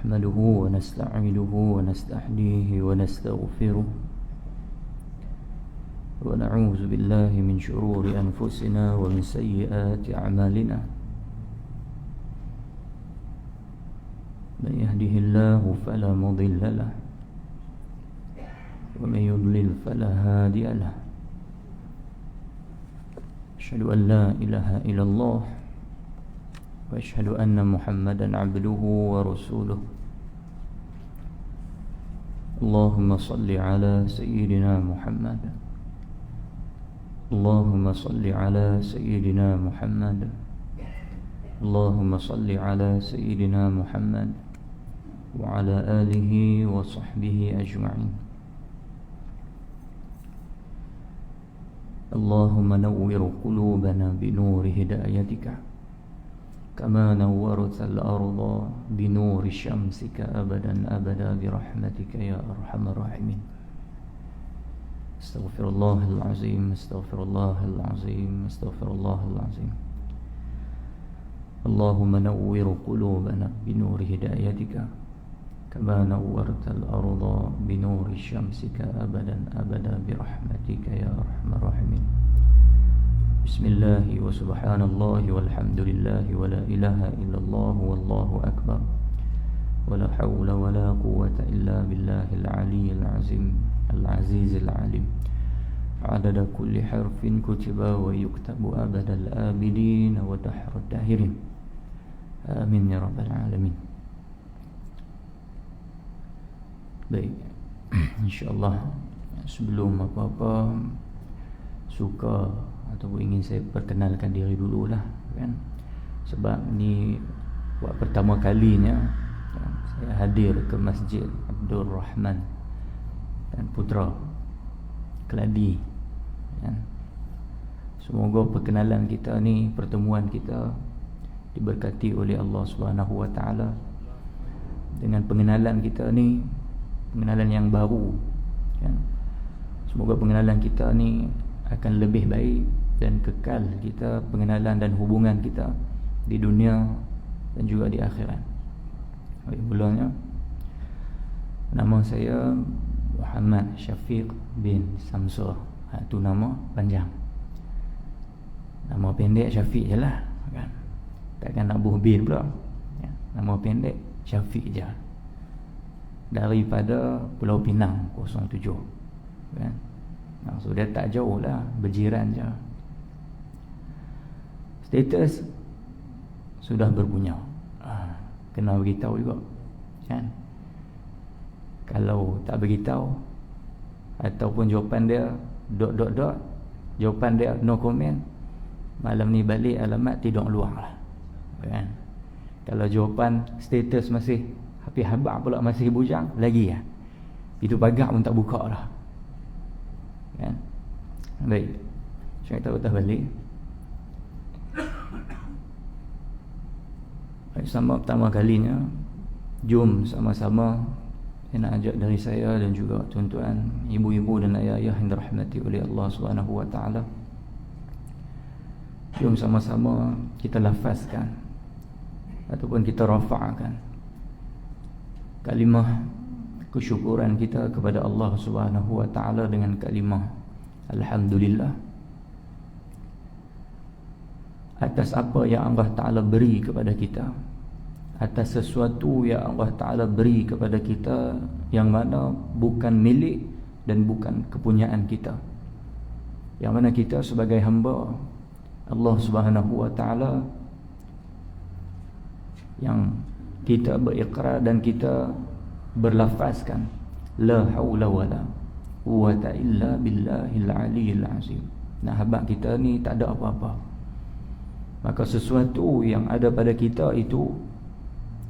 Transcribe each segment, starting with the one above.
نحمده ونستعينه ونستهديه ونستغفره ونعوذ بالله من شرور أنفسنا ومن سيئات أعمالنا من يهده الله فلا مضل له ومن يضلل فلا هادي له أشهد أن لا إله إلا الله وأشهد أن محمدا عبده ورسوله اللهم صل على سيدنا محمد اللهم صل على سيدنا محمد اللهم صل على سيدنا محمد وعلى آله وصحبه أجمعين اللهم نور قلوبنا بنور هدايتك كما نورت الأرض بنور شمسك أبدا أبدا برحمتك يا أرحم الراحمين استغفر الله العظيم استغفر الله العظيم استغفر الله العظيم اللهم نور قلوبنا بنور هدايتك كما نورت الأرض بنور شمسك أبدا أبدا برحمتك يا أرحم الراحمين بسم الله وسبحان الله والحمد لله ولا إله إلا الله والله أكبر ولا حول ولا قوة إلا بالله العلي العظيم العزيز العليم عدد كل حرف كتب ويكتب أبد الآبدين ودحر الداهرين آمين يا رب العالمين. Baik, insyaAllah sebelum apa-apa suka ataupun ingin saya perkenalkan diri dululah kan. Sebab ni buat pertama kalinya saya hadir ke Masjid Abdul Rahman dan Putra Keladi kan. Semoga perkenalan kita ni, pertemuan kita diberkati oleh Allah Subhanahu Wa Taala dengan pengenalan kita ni, pengenalan yang baru kan. Semoga pengenalan kita ni akan lebih baik dan kekal kita pengenalan dan hubungan kita di dunia dan juga di akhirat. Baik, mulanya nama saya Muhammad Syafiq bin Samsur. Itu nama panjang. Nama pendek Syafiq je lah kan. Takkan nak buh bin pula ya. Nama pendek Syafiq je. Daripada Pulau Pinang 07 kan. So dia tak jauh lah, berjiran je. Status sudah berpunya. Kena beritahu juga kan. Kalau tak beritahu ataupun jawapan dia ... jawapan dia no comment, malam ni balik alamat Tidong Luang lah kan. Kalau jawapan status masih habis-habis pula masih bujang lagi ya. Itu pagar pun tak buka dah kan. Baik, saya tak patah balik. Baik, sama pertama kalinya jom sama-sama saya nak ajak dari saya dan juga tuan-tuan, ibu-ibu dan ayah-ayah yang dirahmati oleh Allah Subhanahu Wa Taala. Jom sama-sama kita lafazkan ataupun kita rafa'kan kalimah kesyukuran kita kepada Allah Subhanahu Wa Taala dengan kalimah alhamdulillah atas apa yang Allah Taala beri kepada kita, atas sesuatu yang Allah Taala beri kepada kita yang mana bukan milik dan bukan kepunyaan kita, yang mana kita sebagai hamba Allah Subhanahu Wa Taala yang kita berikrar dan kita berlafazkan la haula wala quwwata illa billahil aliyyil azim. Nah, habaq kita ni tak ada apa-apa. Maka sesuatu yang ada pada kita itu,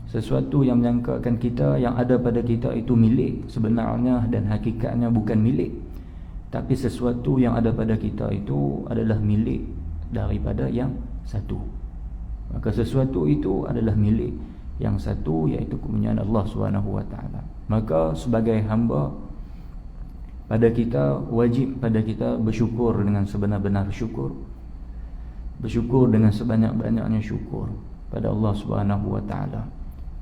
sesuatu yang menyangkakan kita yang ada pada kita itu milik, sebenarnya dan hakikatnya bukan milik. Tapi sesuatu yang ada pada kita itu adalah milik daripada yang satu. Maka sesuatu itu adalah milik yang satu, iaitu kepunyaan Allah Subhanahu Wa Taala. Maka sebagai hamba, pada kita wajib pada kita bersyukur dengan sebenar-benar syukur, bersyukur dengan sebanyak-banyaknya syukur pada Allah Subhanahu Wa Taala.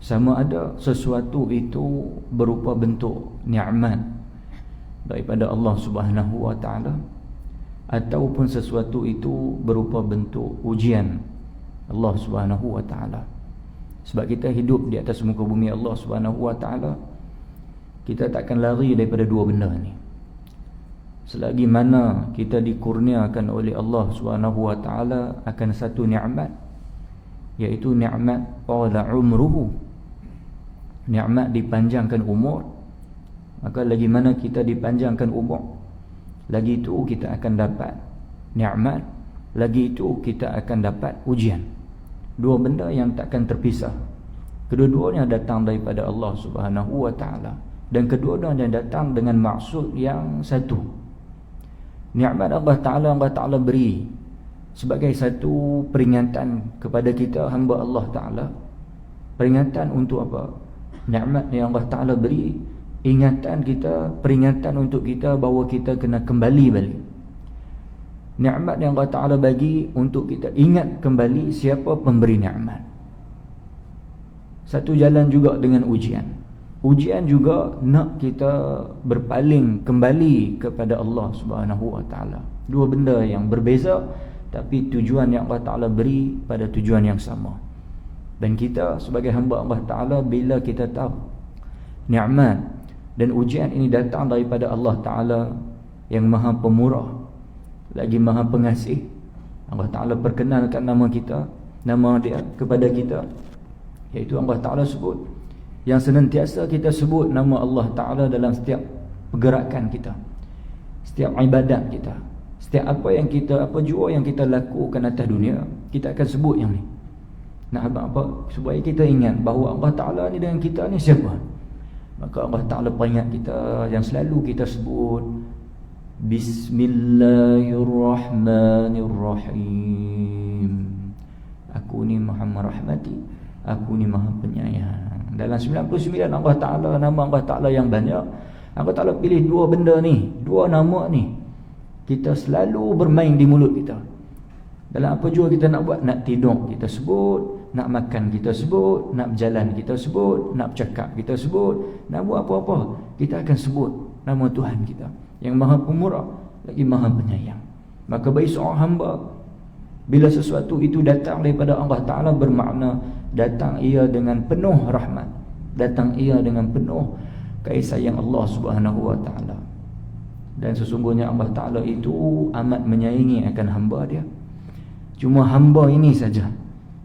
sama ada sesuatu itu berupa bentuk nikmat daripada Allah Subhanahu wa taala ataupun sesuatu itu berupa bentuk ujian Allah Subhanahu wa taala. Sebab kita hidup di atas muka bumi Allah Subhanahu wa taala, kita takkan lari daripada dua benda ni. Selagi mana kita dikurniakan oleh Allah Subhanahu wa taala akan satu nikmat, iaitu nikmat qala umruhu, nikmat dipanjangkan umur, maka lagi mana kita dipanjangkan umur, lagi itu kita akan dapat nikmat, lagi itu kita akan dapat ujian. Dua benda yang takkan terpisah. Kedua-duanya datang daripada Allah Subhanahu wa taala, dan kedua-duanya datang dengan maksud yang satu. Nikmat Allah Taala beri sebagai satu peringatan kepada kita hamba Allah Taala. Peringatan untuk apa? Nikmat yang Allah Taala beri, ingatan kita, peringatan untuk kita bahawa kita kena kembali balik. Nikmat yang Allah Taala bagi untuk kita ingat kembali siapa pemberi nikmat. Satu jalan juga dengan ujian. Ujian juga nak kita berpaling kembali kepada Allah Subhanahu wa taala. Dua benda yang berbeza, tapi tujuan yang Allah Taala beri pada tujuan yang sama. Dan kita sebagai hamba Allah Taala, bila kita tahu nikmat dan ujian ini datang daripada Allah Taala yang Maha Pemurah lagi Maha Pengasih, Allah Taala perkenalkan nama kita, nama dia kepada kita, iaitu Allah Taala sebut, yang senantiasa kita sebut nama Allah Ta'ala dalam setiap pergerakan kita, setiap ibadat kita, setiap apa jua yang kita lakukan atas dunia, kita akan sebut yang ni. Nak apa? Supaya kita ingat bahawa Allah Ta'ala ni dengan kita ni siapa. Maka Allah Ta'ala peringat kita yang selalu kita sebut, Bismillahirrahmanirrahim. Aku ni Maha merahmati, aku ni Maha penyayang. Dalam 99 Allah Ta'ala, nama Allah Ta'ala yang banyak, Allah Ta'ala pilih dua benda ni, dua nama ni, kita selalu bermain di mulut kita. Dalam apa jua kita nak buat, nak tidur kita sebut, nak makan kita sebut, nak berjalan kita sebut, nak bercakap kita sebut, nak buat apa-apa kita akan sebut nama Tuhan kita yang Maha Pemurah lagi Maha Penyayang. Maka bagi seorang hamba, bila sesuatu itu datang daripada Allah Ta'ala, bermakna datang ia dengan penuh rahmat, datang ia dengan penuh kasih sayang Allah Subhanahu wa taala. Dan sesungguhnya Allah Ta'ala itu amat menyayangi akan hamba dia. Cuma hamba ini saja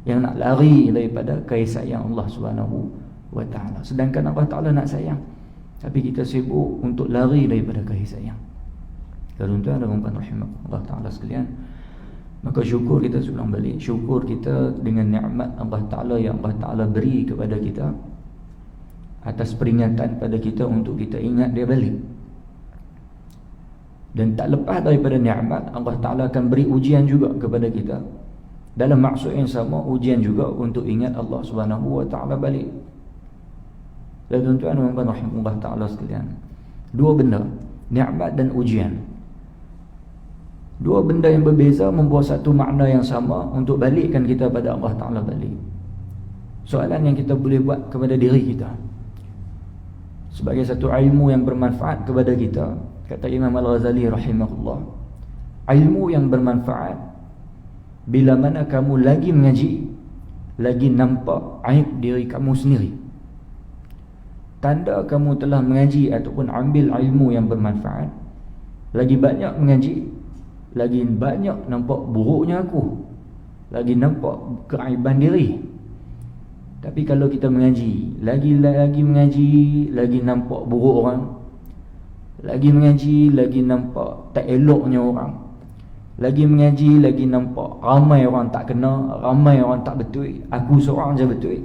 yang nak lari daripada kasih sayang Allah Subhanahu wa taala. Sedangkan Allah Ta'ala nak sayang, tapi kita sibuk untuk lari daripada kasih sayang. Tuan-tuan dan puan-puan rahimah Allah Ta'ala sekalian, maka syukur kita sebelum balik, syukur kita dengan nikmat Allah Ta'ala yang Allah Ta'ala beri kepada kita, atas peringatan pada kita untuk kita ingat dia balik. Dan tak lepas daripada nikmat, Allah Ta'ala akan beri ujian juga kepada kita dalam maksud yang sama, ujian juga untuk ingat Allah Subhanahu wa taala balik. Dan tuan-tuan dan puan-puan rahimah Allah Ta'ala sekalian, dua benda, nikmat dan ujian, dua benda yang berbeza membawa satu makna yang sama untuk balikkan kita pada Allah Ta'ala balik. Soalan yang kita boleh buat kepada diri kita sebagai satu ilmu yang bermanfaat kepada kita, kata Imam Al-Ghazali rahimahullah, ilmu yang bermanfaat bila mana kamu lagi mengaji, lagi nampak aib diri kamu sendiri. Tanda kamu telah mengaji ataupun ambil ilmu yang bermanfaat. Lagi banyak mengaji, lagi banyak nampak buruknya aku, lagi nampak keaiban diri. Tapi kalau kita mengaji, lagi mengaji, lagi nampak buruk orang, lagi mengaji, lagi nampak tak eloknya orang, lagi mengaji, lagi nampak ramai orang tak kena, ramai orang tak betul, aku seorang je betul.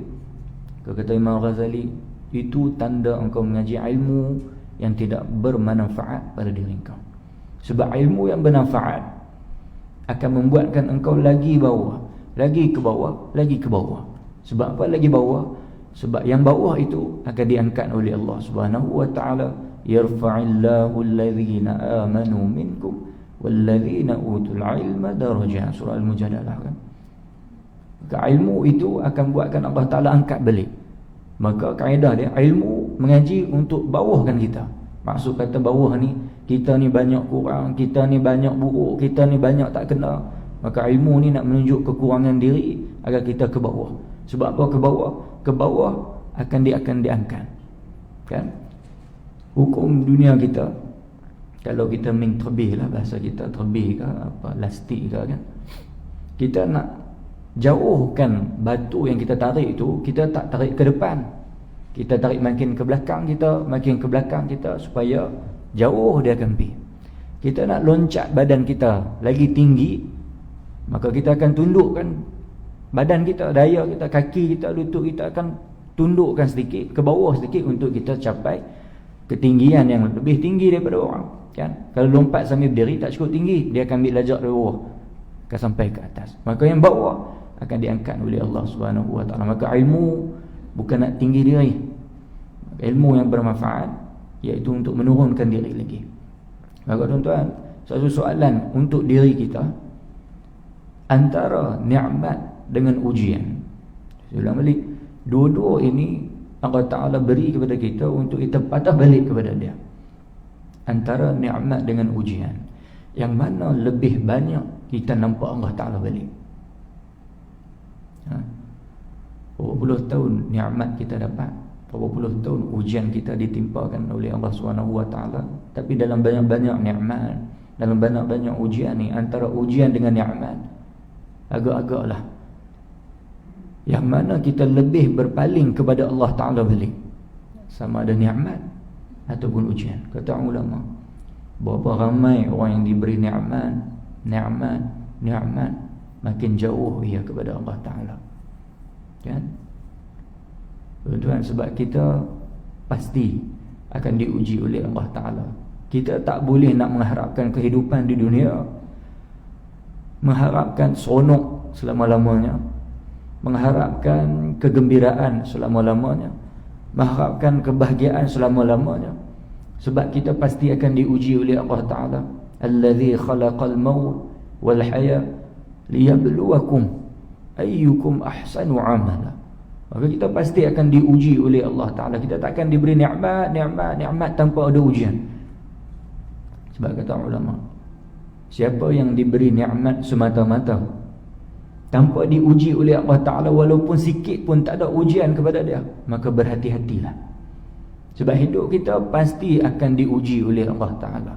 Kata Imam Ghazali, itu tanda engkau mengaji ilmu yang tidak bermanfaat pada diri engkau. Sebab ilmu yang bermanfaat akan membuatkan engkau lagi bawah, lagi ke bawah, lagi ke bawah. Sebab apa lagi bawah? Sebab yang bawah itu akan diangkat oleh Allah Subhanahu wa taala. Yarfa'illahu alladhina amanu minkum walladhina utul ilma darajat. Surah Al-Mujadalah kan. Ilmu itu akan buatkan Allah Taala angkat balik. Maka kaedah dia, ilmu mengaji untuk bawahkan kita. Maksud kata bawah ni, kita ni banyak kurang, kita ni banyak buruk, kita ni banyak tak kena. Maka ilmu ni nak menunjuk kekurangan diri agar kita ke bawah. Sebab apa ke bawah? Ke bawah akan diangkat. Kan? Hukum dunia kita, kalau kita main terbih lah, bahasa kita terbih ke apa, lastik ke kan, kita nak jauhkan batu yang kita tarik itu, kita tak tarik ke depan, kita tarik makin ke belakang kita, supaya jauh dia akan pergi. Kita nak loncat badan kita lagi tinggi, maka kita akan tundukkan badan kita, daya kita, kaki kita, lutut kita akan tundukkan sedikit ke bawah sedikit untuk kita capai ketinggian yang lebih tinggi daripada orang, kan? Kalau lompat sambil berdiri tak cukup tinggi, dia akan ambil lajak dari bawah akan sampai ke atas. Maka yang bawah akan diangkat oleh Allah Subhanahu wa taala. Maka ilmu bukan nak tinggi diri. Ilmu yang bermanfaat iaitu untuk menurunkan diri lagi. Maka tuan-tuan, satu soalan untuk diri kita, antara nikmat dengan ujian. Saya ulang balik, dua-dua ini Allah Ta'ala beri kepada kita untuk kita patah balik kepada dia. Antara nikmat dengan ujian, yang mana lebih banyak kita nampak Allah Ta'ala balik? Berapa puluh tahun nikmat kita dapat, berapa puluh tahun ujian kita ditimpakan oleh Allah SWT. Tapi dalam banyak-banyak nikmat, dalam banyak-banyak ujian ni, antara ujian dengan nikmat, agak-agaklah yang mana kita lebih berpaling kepada Allah Ta'ala balik, sama ada nikmat ataupun ujian. Kata ulama, berapa ramai orang yang diberi nikmat, makin jauh ia kepada Allah Ta'ala, kan? Tuan-tuan, sebab kita pasti akan diuji oleh Allah Ta'ala. Kita tak boleh nak mengharapkan kehidupan di dunia, mengharapkan seronok selama-lamanya, mengharapkan kegembiraan selama-lamanya, mengharapkan kebahagiaan selama-lamanya. Sebab kita pasti akan diuji oleh Allah Ta'ala. Allazi khalaqal maut wal haya liyabluwakum ayyukum ahsanu amala. Maka kita pasti akan diuji oleh Allah Ta'ala. Kita takkan diberi nikmat tanpa ada ujian. Sebab kata ulama, siapa yang diberi nikmat semata-mata tanpa diuji oleh Allah Ta'ala, walaupun sikit pun tak ada ujian kepada dia, maka berhati-hatilah. Sebab hidup kita pasti akan diuji oleh Allah Ta'ala.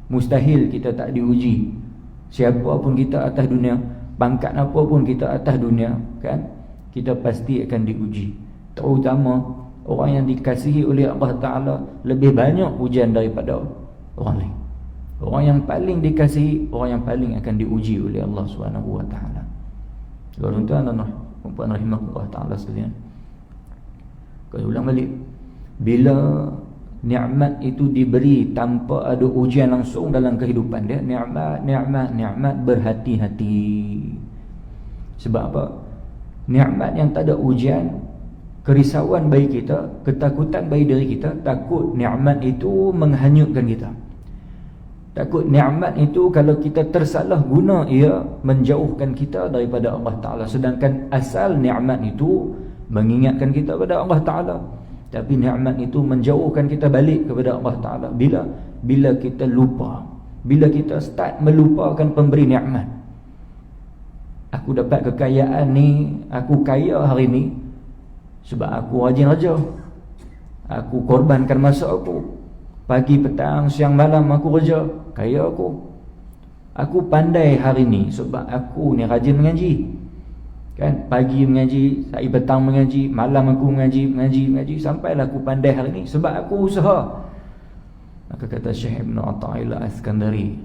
Mustahil kita tak diuji. Siapa pun kita atas dunia, pangkat apa pun kita atas dunia, kan? Kita pasti akan diuji. Terutama orang yang dikasihi oleh Allah Ta'ala lebih banyak ujian daripada orang lain. Orang yang paling dikasihi, orang yang paling akan diuji oleh Allah Subhanahu wa taala. Tuan-tuan dan puan rahimahullah taala sekalian, kalau ulang balik, bila nikmat itu diberi tanpa ada ujian langsung dalam kehidupan dia, nikmat berhati-hati. Sebab apa? Nikmat yang tak ada ujian, kerisauan bagi kita, ketakutan bagi diri kita, takut nikmat itu menghanyutkan kita. Takut nikmat itu kalau kita tersalah guna, ia menjauhkan kita daripada Allah Ta'ala. Sedangkan asal nikmat itu mengingatkan kita pada Allah Ta'ala. Tapi nikmat itu menjauhkan kita balik kepada Allah Ta'ala. Bila kita lupa, bila kita start melupakan pemberi nikmat. Aku dapat kekayaan ni, aku kaya hari ni sebab aku rajin kerja, aku korbankan masa aku, pagi, petang, siang, malam aku kerja, kaya aku. Aku pandai hari ni sebab aku ni rajin mengaji, kan? Pagi mengaji, hari petang mengaji, malam aku mengaji, sampailah aku pandai hari ni sebab aku usaha. Maka kata Syekh Ibn Atta'illah Al-Iskandari,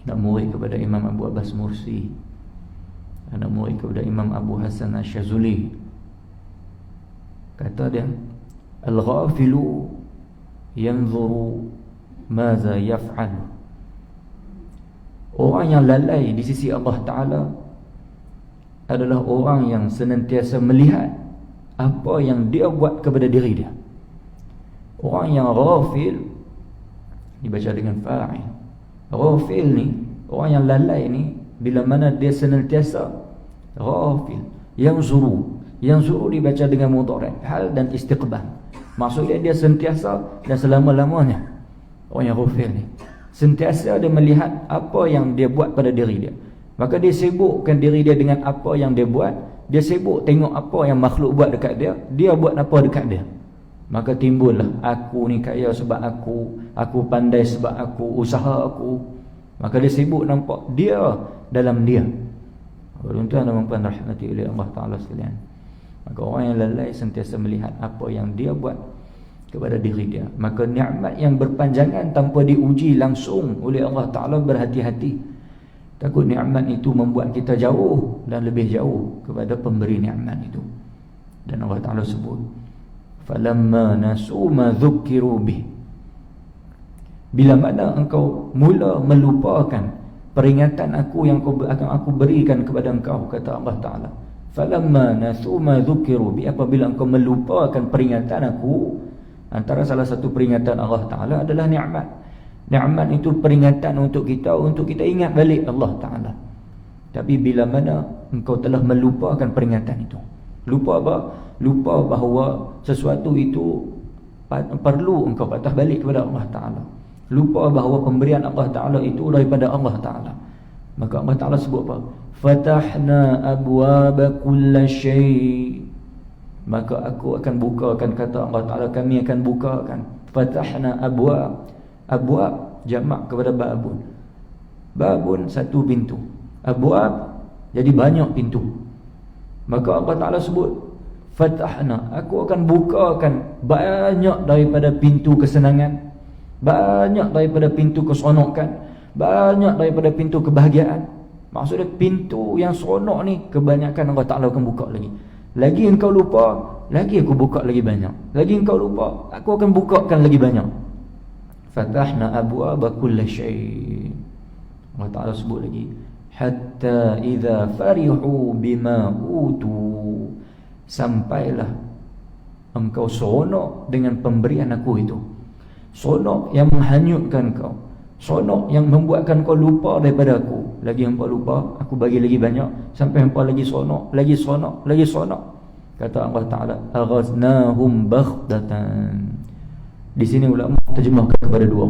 nak murid kepada Imam Abu Abbas Mursi, nak murid kepada Imam Abu Hasan Asyazuli, kata dia, al-ghafilu yanzuru maza yaf'al. Orang yang lalai di sisi Allah Ta'ala adalah orang yang senantiasa melihat apa yang dia buat kepada diri dia. Orang yang ghafil dibaca dengan fa'il. Ghafil ni, orang yang lalai ni, bila mana dia senantiasa ghafil, yanzuru, Yang suruh dibaca dengan mudhari' hal dan istiqbal. Maksudnya dia sentiasa dan selama-lamanya. Orang yang ghafil ni sentiasa dia melihat apa yang dia buat pada diri dia. Maka dia sibukkan diri dia dengan apa yang dia buat. Dia sibuk tengok apa yang makhluk buat dekat dia. Dia buat apa dekat dia. Maka timbullah aku ni kaya sebab aku pandai sebab aku, usaha aku. Maka dia sibuk nampak dia dalam dia. Tuan-tuan dan puan rahmati oleh Allah Ta'ala sekalian, maka orang yang lalai sentiasa melihat apa yang dia buat kepada diri dia. Maka nikmat yang berpanjangan tanpa diuji langsung oleh Allah Ta'ala, berhati-hati. Takut nikmat itu membuat kita jauh dan lebih jauh kepada pemberi nikmat itu. Dan Allah Ta'ala sebut, falamma nasu ma dzukkiru bih, bila mana engkau mula melupakan peringatan aku yang akan aku berikan kepada engkau, kata Allah Ta'ala, falamma nasu ma dzukkiru bih, apabila engkau melupakan peringatan aku. Antara salah satu peringatan Allah Ta'ala adalah nikmat. Nikmat itu peringatan untuk kita ingat balik Allah Ta'ala. Tapi bila mana engkau telah melupakan peringatan itu, lupa apa? Lupa bahawa sesuatu itu perlu engkau patah balik kepada Allah Ta'ala. Lupa bahawa pemberian Allah Ta'ala itu daripada Allah Ta'ala. Maka Allah Ta'ala sebut apa? Fatahna abwaba kulla syai', maka aku akan bukakan, kata Allah Ta'ala, kami akan bukakan. Fatahna abwab. Abwab jamak kepada babun. Babun satu pintu, abwab jadi banyak pintu. Maka Allah Ta'ala sebut fatahna, aku akan bukakan banyak daripada pintu kesenangan, banyak daripada pintu keseronokan, banyak daripada pintu kebahagiaan. Maksudnya pintu yang seronok ni kebanyakan Allah Ta'ala akan buka lagi. Lagi engkau lupa, lagi aku buka lagi banyak. Lagi engkau lupa, aku akan bukakan lagi banyak. Fatahna abwaaba kulli syai'. Allah Ta'ala sebut lagi, hatta idza farihu bima utu, sampailah engkau seronok dengan pemberian aku itu. Seronok yang menghanyutkan kau, seronok yang membuatkan kau lupa daripada aku. Lagi hampa lupa, aku bagi lagi banyak, sampai hampa lagi seronok, lagi seronok, lagi seronok. Kata Allah Ta'ala, aghaznahum baghtatan. Di sini ulama terjemahkan kepada dua.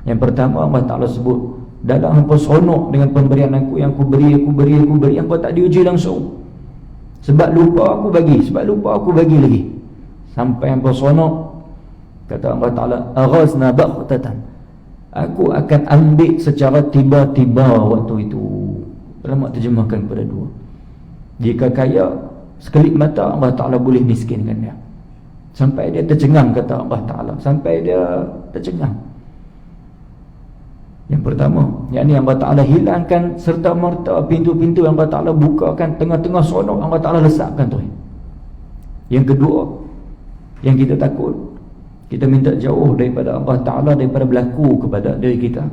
Yang pertama, Allah Ta'ala sebut, dalam hampa seronok dengan pemberian aku yang aku beri, hampa tak diuji langsung. Sebab lupa aku bagi, sebab lupa aku bagi lagi, sampai hampa seronok. Kata Allah Ta'ala, aghazna baghtatan, aku akan ambil secara tiba-tiba waktu itu. Ulama terjemahkan kepada dua. Jika kaya, sekelip mata Allah Ta'ala boleh miskinkan dia, sampai dia tercengang, kata Allah Ta'ala, sampai dia tercengang. Yang pertama, yakni Allah Ta'ala hilangkan serta merta pintu-pintu yang Allah Ta'ala bukakan, tengah-tengah seronok Allah Ta'ala lesapkan tu. Yang kedua, yang kita takut, kita minta jauh daripada Allah Ta'ala, daripada berlaku kepada diri kita,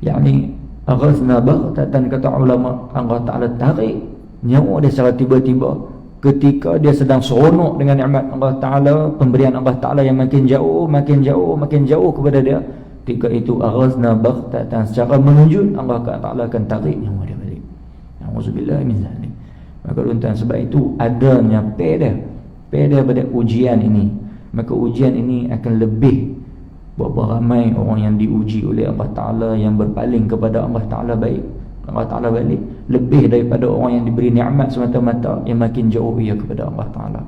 yakni aghazna baghtatan, kata ulama, Allah Ta'ala tarik nyawa dia secara tiba-tiba ketika dia sedang seronok dengan nikmat Allah Ta'ala, pemberian Allah Ta'ala yang makin jauh, makin jauh, makin jauh kepada dia. Ketika itu aghazna baghtatan, secara menunjuk Allah Ta'ala akan tarik nyawa dia balik. Auzubillah min zalik. Maka tuan-tuan, sebab itu adanya pada ujian ini. Maka ujian ini akan lebih berapa ramai orang yang diuji oleh Allah Ta'ala, yang berpaling kepada Allah Ta'ala baik, Allah Ta'ala balik, lebih daripada orang yang diberi nikmat semata-mata yang makin jauh ia kepada Allah Ta'ala.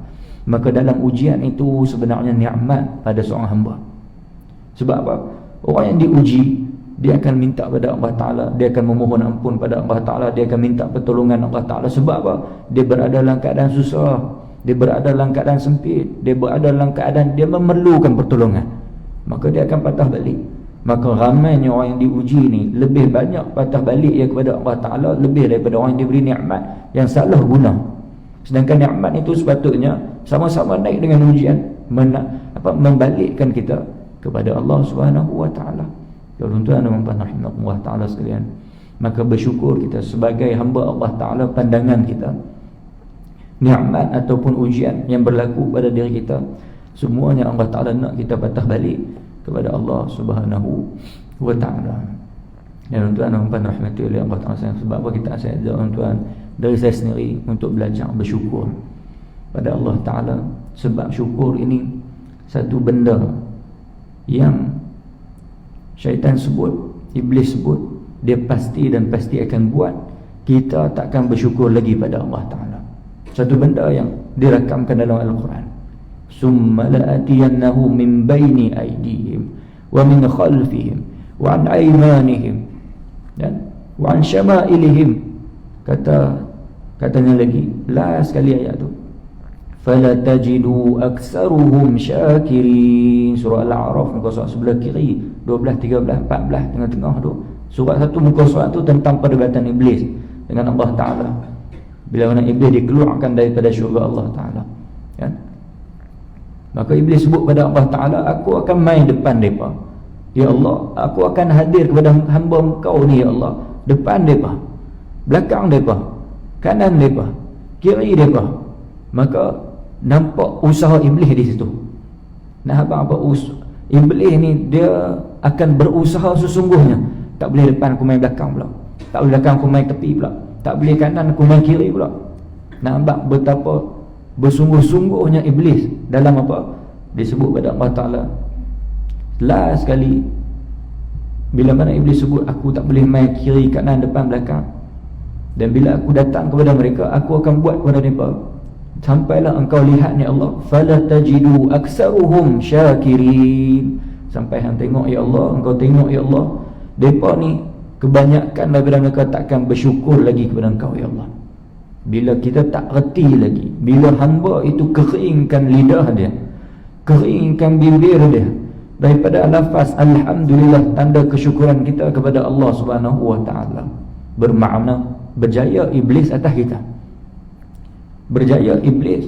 Maka dalam ujian itu sebenarnya nikmat pada seorang hamba. Sebab apa? Orang yang diuji, dia akan minta pada Allah Ta'ala, dia akan memohon ampun pada Allah Ta'ala, dia akan minta pertolongan Allah Ta'ala. Sebab apa? Dia berada dalam keadaan susah, dia berada dalam keadaan sempit, dia berada dalam keadaan dia memerlukan pertolongan. Maka dia akan patah balik. Maka ramainya orang yang diuji ni lebih banyak patah balik ya kepada Allah Ta'ala, lebih daripada orang yang diberi nikmat yang salah guna. Sedangkan nikmat itu sepatutnya sama-sama naik dengan ujian, membalikkan kita kepada Allah Subhanahu wa Ta'ala. Tuan-tuan dan puan-puan rahimahullah Ta'ala sekalian, maka bersyukur kita sebagai hamba Allah Ta'ala, pandangan kita, nikmat ataupun ujian yang berlaku pada diri kita, semuanya Allah Ta'ala nak kita patah balik kepada Allah Subhanahu wa Ta'ala. Dan tuan-tuan dan puan-puan rahmati oleh Allah Ta'ala, sebab apa kita saya ajak tuan-tuan dari saya sendiri untuk belajar bersyukur. pada Allah Ta'ala. Sebab syukur ini satu benda yang syaitan sebut, iblis sebut, dia pasti dan pasti akan buat kita takkan bersyukur lagi pada Allah Ta'ala. Satu benda yang dirakamkan dalam Al-Quran, summa la'atiyannahum min baini aydihim wa min khalfihim wa an aymanihim dan wa an syama'ilihim. Katanya lagi, last sekali ayat tu, fala tajidu aktsaruhum syakirin. Surah Al-A'raf muka surat sebelah kiri 12, 13, 14 tengah-tengah tu. Surah satu muka surat tu tentang perdebatan iblis dengan Allah Ta'ala. Bila mana iblis dikeluarkan daripada syurga Allah Ta'ala, kan? Maka iblis sebut pada Allah Ta'ala, aku akan main depan mereka, ya Allah, aku akan hadir kepada hamba engkau ni, ya Allah, depan mereka, belakang mereka, kanan mereka, kiri mereka. Maka nampak usaha iblis di situ. Nah, apa iblis ni dia akan berusaha sesungguhnya. Tak boleh depan aku main belakang pula, tak boleh belakang aku main tepi pula, tak boleh kanan aku main kiri pula. Nampak betapa bersungguh-sungguhnya iblis dalam apa disebut pada Allah Ta'ala. Last sekali bila mana iblis sebut, aku tak boleh main kiri, kanan, depan, belakang, dan bila aku datang kepada mereka, aku akan buat kepada mereka sampailah engkau lihat, ya Allah, fala tajidu aktsaruhum syakirin. Sampai hang tengok, ya Allah, engkau tengok, ya Allah, mereka ni kebanyakan daripada mereka takkan bersyukur lagi kepada engkau, ya Allah. Bila kita tak reti lagi, bila hamba itu keringkan lidah dia, keringkan bibir dia daripada lafaz alhamdulillah, tanda kesyukuran kita kepada Allah Subhanahu wa Ta'ala, bermakna berjaya iblis atas kita. Berjaya iblis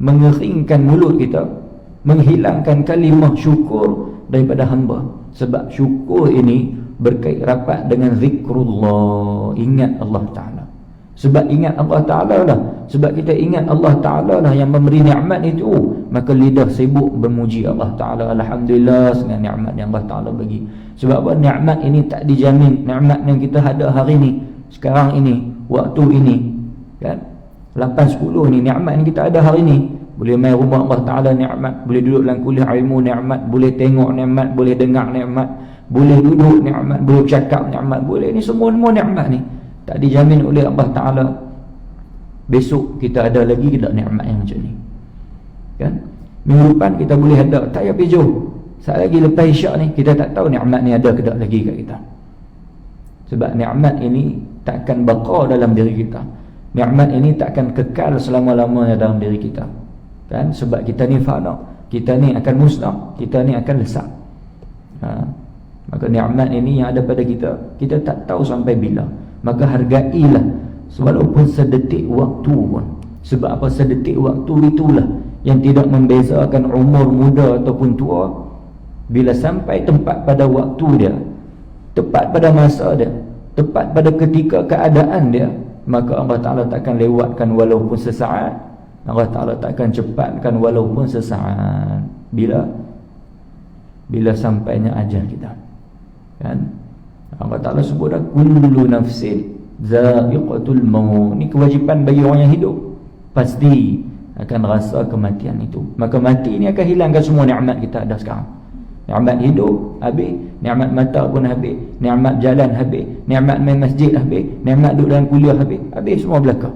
mengeringkan mulut kita, menghilangkan kalimah syukur daripada hamba. Sebab syukur ini berkait rapat dengan zikrullah, ingat Allah Ta'ala. Sebab ingat Allah Ta'ala lah, sebab kita ingat Allah Ta'ala lah yang memberi nikmat itu, maka lidah sibuk bermuji Allah Ta'ala, alhamdulillah dengan nikmat yang Allah Ta'ala bagi. Sebab apa? Nikmat ini tak dijamin. Nikmat yang kita ada hari ini, sekarang ini, waktu ini, kan, 8.10 ni, nikmat yang kita ada hari ini. Boleh main rumah Allah Ta'ala, nikmat. Boleh duduk dalam kuliah ilmu, nikmat. Boleh tengok, nikmat. Boleh dengar, nikmat. Boleh duduk, nikmat. Boleh bercakap, nikmat. Boleh, ni semua nikmat ni, tak dijamin oleh Allah Ta'ala besok kita ada lagi kita nikmat yang macam ni, kan? Minggu depan kita boleh ada, tak payah pergi jauh, saat lagi lepas isyak ni kita tak tahu nikmat ni ada ke tak lagi kat kita. Sebab nikmat ini takkan baqa dalam diri kita, nikmat ini takkan kekal selama-lamanya dalam diri kita, kan? Sebab kita ni fana, kita ni akan musnah, kita ni akan lesat. Maka nikmat ini yang ada pada kita, kita tak tahu sampai bila. Maka hargailah walaupun sedetik waktu pun. Sebab apa? Sedetik waktu itulah yang tidak membezakan umur muda ataupun tua. Bila sampai tempat pada waktu dia, tepat pada masa dia, tepat pada ketika keadaan dia, maka Allah Ta'ala takkan lewatkan walaupun sesaat. Allah Ta'ala takkan cepatkan walaupun sesaat. Bila sampainya ajal kita, kan? Allah Ta'ala sebut dah, kullu nafsin za'iqatul maut. Ni kewajipan bagi orang yang hidup, pasti akan rasa kematian itu. Maka mati ni akan hilangkan semua nikmat kita ada sekarang. Nikmat hidup habis, nikmat mata pun habis, nikmat jalan habis, nikmat main masjid habis, nikmat duduk dalam kuliah habis semua belaka.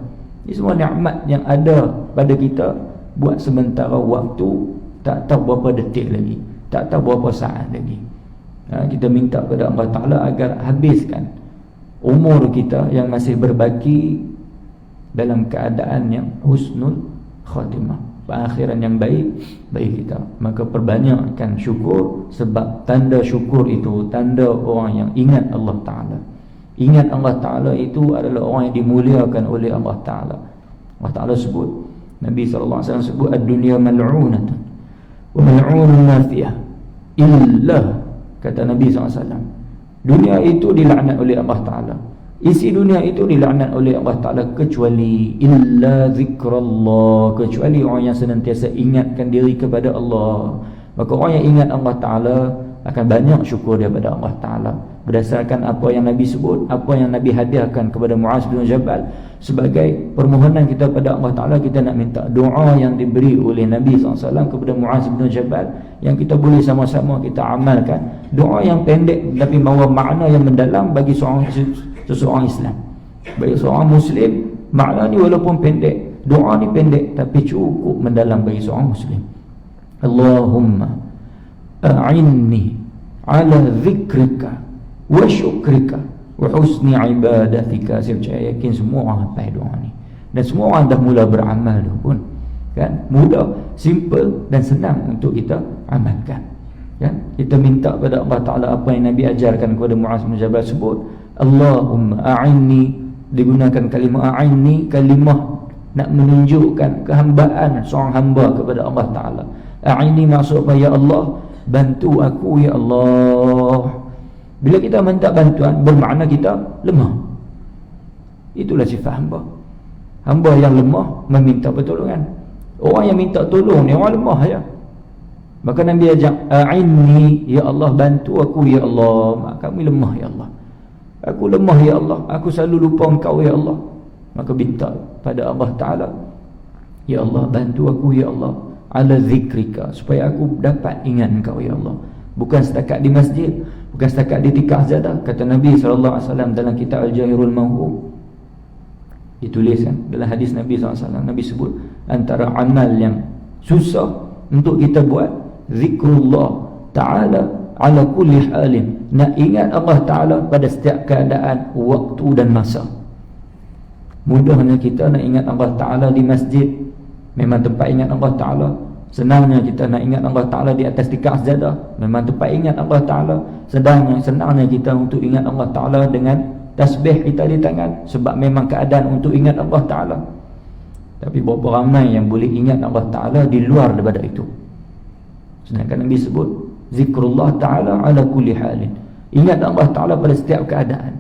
Ini semua nikmat yang ada pada kita buat sementara waktu, tak tahu berapa detik lagi, tak tahu berapa saat lagi. Kita minta kepada Allah Ta'ala agar habiskan umur kita yang masih berbaki dalam keadaan yang husnul khatimah, akhiran yang baik bagi kita. Maka perbanyakkan syukur, sebab tanda syukur itu tanda orang yang ingat Allah Ta'ala. Ingat Allah Ta'ala itu adalah orang yang dimuliakan oleh Allah Ta'ala. Allah Ta'ala sebut, Nabi SAW sebut, ad-dunya mal'unatun wa mal'unun ma fiha illa, kata Nabi SAW, dunia itu dilaknat oleh Allah Ta'ala, isi dunia itu dilaknat oleh Allah Ta'ala, kecuali illa zikrullah, kecuali orang yang senantiasa ingatkan diri kepada Allah. Maka orang yang ingat Allah Ta'ala akan banyak syukur daripada Allah Ta'ala, berdasarkan apa yang Nabi sebut, apa yang Nabi hadiahkan kepada Muaz bin Jabal. sebagai permohonan kita pada Allah Ta'ala, kita nak minta doa yang diberi oleh Nabi SAW kepada Muaz bin Jabal, yang kita boleh sama-sama kita amalkan. Doa yang pendek tapi bawa makna yang mendalam bagi seseorang Islam, bagi seorang Muslim. Makna ni walaupun pendek, doa ni pendek tapi cukup mendalam bagi seorang Muslim. Allahumma a'inni ala zikrika wa syukrika wa husni ibadatika. Saya percaya yakin semua orang hafal doa ni, dan semua orang dah mula beramal dah pun, kan? Mudah, simple dan senang untuk kita amalkan, kan? Kita minta pada Allah Ta'ala apa yang Nabi ajarkan kepada Muaz bin Jabal. Sebut Allahumma a'inni, digunakan kalimah a'inni, kalimah nak menunjukkan kehambaan seorang hamba kepada Allah Ta'ala. A'inni maksudnya ya Allah, bantu aku ya Allah. Bila kita minta bantuan, bermakna kita lemah. Itulah sifat hamba. Hamba yang lemah meminta pertolongan. Orang yang minta tolong ni orang lemah ya. Maka Nabi ajak, a'inni ya Allah, bantu aku ya Allah. Kami lemah ya Allah, aku lemah ya Allah, aku selalu lupa engkau ya Allah. Maka minta pada Allah Ta'ala, ya Allah, bantu aku ya Allah ala zikrika, supaya aku dapat ingat engkau ya Allah. Bukan setakat di masjid, bukan setakat di tikar zadah. Kata Nabi SAW dalam kitab Al-Jahirul Mawhub, dituliskan dalam hadis Nabi SAW, Nabi sebut antara amal yang susah untuk kita buat, zikrullah ta'ala ala kulli halin, nak ingat Allah Ta'ala pada setiap keadaan, waktu dan masa. Mudahnya kita nak ingat Allah Ta'ala di masjid, memang tempat ingat Allah Ta'ala. Senangnya kita nak ingat Allah Ta'ala di atas tikar sajadah, memang tempat ingat Allah Ta'ala. Senangnya kita untuk ingat Allah Ta'ala dengan tasbih kita di tangan, sebab memang keadaan untuk ingat Allah Ta'ala. Tapi berapa ramai yang boleh ingat Allah Ta'ala di luar daripada itu? Sedangkan Nabi sebut zikrullah ta'ala ala kulli halin, ingat Allah Ta'ala pada setiap keadaan.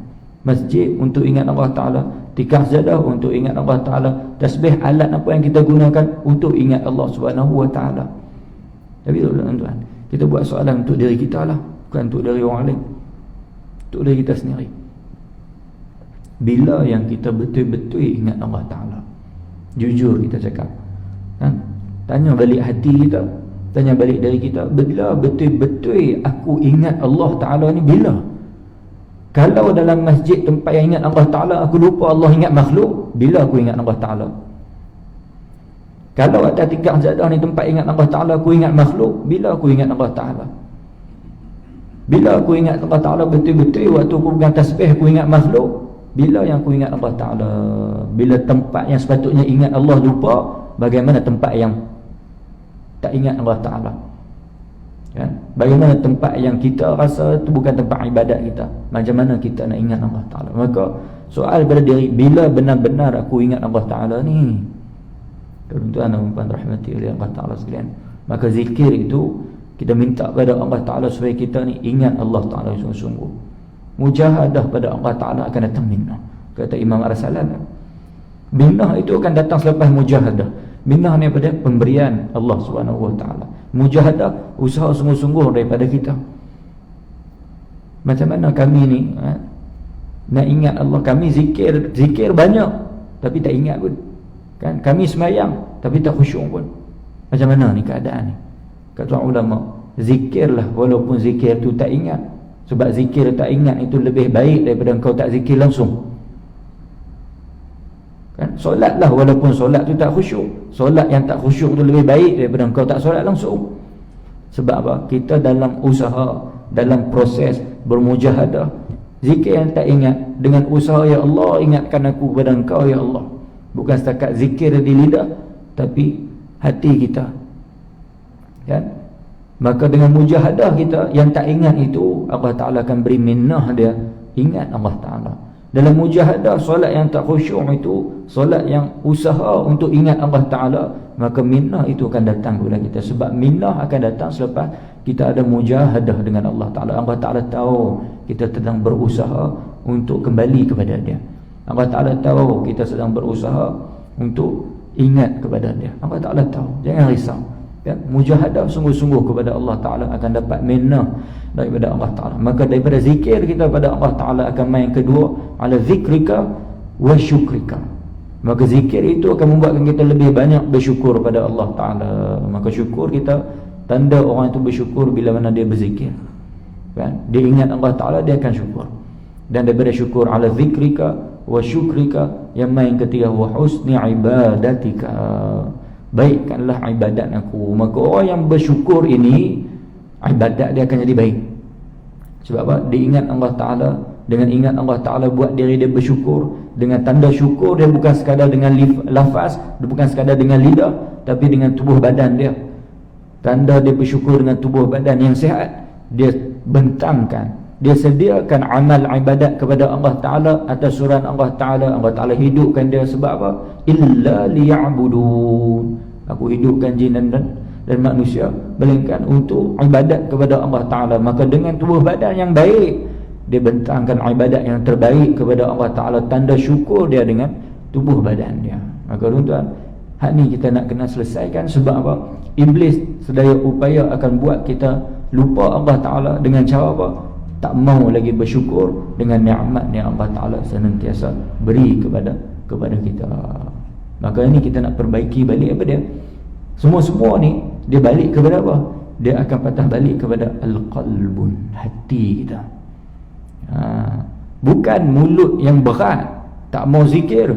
Masjid untuk ingat Allah Ta'ala, tikar sajadah untuk ingat Allah Ta'ala, tasbih, alat apa yang kita gunakan untuk ingat Allah Subhanahu Wa Ta'ala. Tapi tuan-tuan, kita buat soalan untuk diri kita lah, bukan untuk dari orang lain, untuk diri kita sendiri. Bila yang kita betul-betul ingat Allah Ta'ala? Jujur kita cakap, kan? Tanya balik hati kita, tanya balik diri kita, bila betul-betul aku ingat Allah Ta'ala ni? Bila? Kalau dalam masjid tempat yang ingat Allah Ta'ala aku lupa Allah, ingat makhluk, bila aku ingat Allah Ta'ala? Kalau atas tikar zadah ni tempat ingat Allah Ta'ala aku ingat makhluk, bila aku ingat Allah Ta'ala? Bila aku ingat Allah Ta'ala betul-betul waktu aku pegang tasbih aku ingat makhluk, bila yang aku ingat Allah Ta'ala? Bila tempat yang sepatutnya ingat Allah lupa, bagaimana tempat yang tak ingat Allah Ta'ala? Kan? Bagaimana tempat yang kita rasa itu bukan tempat ibadat kita, macam mana kita nak ingat Allah Ta'ala? Maka soal pada diri, bila benar-benar aku ingat Allah Ta'ala ni? Tuan-tuan dan puan rahmati oleh Allah Ta'ala sekalian, maka zikir itu kita minta pada Allah Ta'ala supaya kita ni ingat Allah Ta'ala sungguh-sungguh. Mujahadah pada Allah Ta'ala akan datang minnah. Kata Imam Ar-Salam, minnah itu akan datang selepas mujahadah. Minnah ni pada pemberian Allah Subhanahu Wa Ta'ala. Mujahadah, usaha sungguh-sungguh daripada kita. Macam mana kami ni nak ingat Allah? Kami zikir banyak tapi tak ingat pun, kan? Kami sembahyang tapi tak khusyuk pun. Macam mana ni keadaan ni? Kata ulama, zikirlah walaupun zikir tu tak ingat. Sebab zikir tak ingat itu lebih baik daripada engkau tak zikir langsung, kan? Solatlah walaupun solat tu tak khusyuk. Solat yang tak khusyuk tu lebih baik daripada engkau tak solat langsung. Sebab apa? Kita dalam usaha, dalam proses bermujahadah, zikir yang tak ingat dengan usaha, ya Allah ingatkan aku kepada engkau ya Allah. Bukan setakat zikir di lidah tapi hati kita, kan? Maka dengan mujahadah kita yang tak ingat itu, Allah Ta'ala akan beri minnah dia ingat Allah Ta'ala. Dalam mujahadah solat yang tak khusyuk itu, solat yang usaha untuk ingat Allah Ta'ala, maka minnah itu akan datang kepada kita. Sebab minnah akan datang selepas kita ada mujahadah dengan Allah Ta'ala. Allah Ta'ala tahu kita sedang berusaha untuk kembali kepada dia. Allah Ta'ala tahu kita sedang berusaha untuk ingat kepada dia. Allah Ta'ala tahu, jangan risau, kan? Mujahadah sungguh-sungguh kepada Allah Ta'ala akan dapat minnah daripada Allah Ta'ala. Maka daripada zikir kita pada Allah Ta'ala akan main kedua, ala zikrika wa syukrika. Maka zikir itu akan membuatkan kita lebih banyak bersyukur pada Allah Ta'ala. Maka syukur kita, tanda orang itu bersyukur bila mana dia berzikir, kan? Dia ingat Allah Ta'ala, dia akan syukur. Dan daripada syukur ala zikrika wa syukrika, yang main ketiga wa husni ibadatika, baikkanlah ibadat aku. Maka orang yang bersyukur ini, ibadat dia akan jadi baik. Sebab apa? Dia ingat Allah Ta'ala. Dengan ingat Allah Ta'ala buat diri dia bersyukur. Dengan tanda syukur dia bukan sekadar dengan lafaz, dia bukan sekadar dengan lidah, tapi dengan tubuh badan dia. Tanda dia bersyukur dengan tubuh badan yang sihat, dia bentangkan, dia sediakan amal ibadat kepada Allah Ta'ala atas surat Allah Ta'ala. Allah Ta'ala hidupkan dia sebab apa? Illa liya'budun, aku hidupkan jin dan manusia melainkan untuk ibadat kepada Allah Ta'ala. Maka dengan tubuh badan yang baik, dia bentangkan ibadat yang terbaik kepada Allah Ta'ala. Tanda syukur dia dengan tubuh badan dia. Maka tuan-tuan, hak ni kita nak kena selesaikan. Sebab apa? Iblis sedaya upaya akan buat kita lupa Allah Ta'ala dengan cara apa? Tak mau lagi bersyukur dengan nikmat yang Allah Ta'ala senantiasa beri kepada kita. Maka ini kita nak perbaiki balik apa dia? Semua-semua ni dia balik kepada apa? Dia akan patah balik kepada al-qalbun, hati kita. Bukan mulut yang berat tak mau zikir,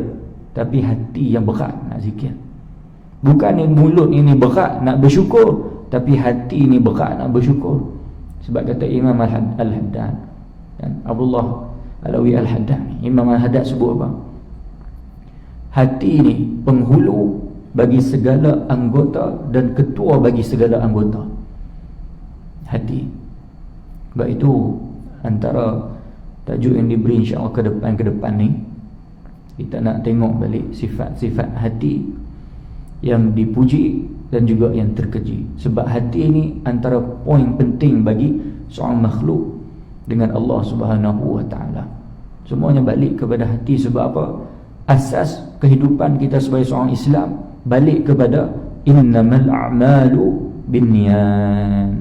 tapi hati yang berat nak zikir. Bukan mulut ini berat nak bersyukur, tapi hati ini berat nak bersyukur. Sebab kata Imam Al-Haddad, Abdullah Alawi Al-Haddad, Imam Al-Haddad sebut apa? Hati ini penghulu bagi segala anggota dan ketua bagi segala anggota. Hati. Sebab itu antara tajuk yang diberi insya-Allah ke depan ni, kita nak tengok balik sifat-sifat hati yang dipuji dan juga yang terkeji. Sebab hati ini antara poin penting bagi seorang makhluk dengan Allah Subhanahu wa taala. Semuanya balik kepada hati. Sebab apa? Asas kehidupan kita sebagai seorang Islam balik kepada innamal a'malu binniyat.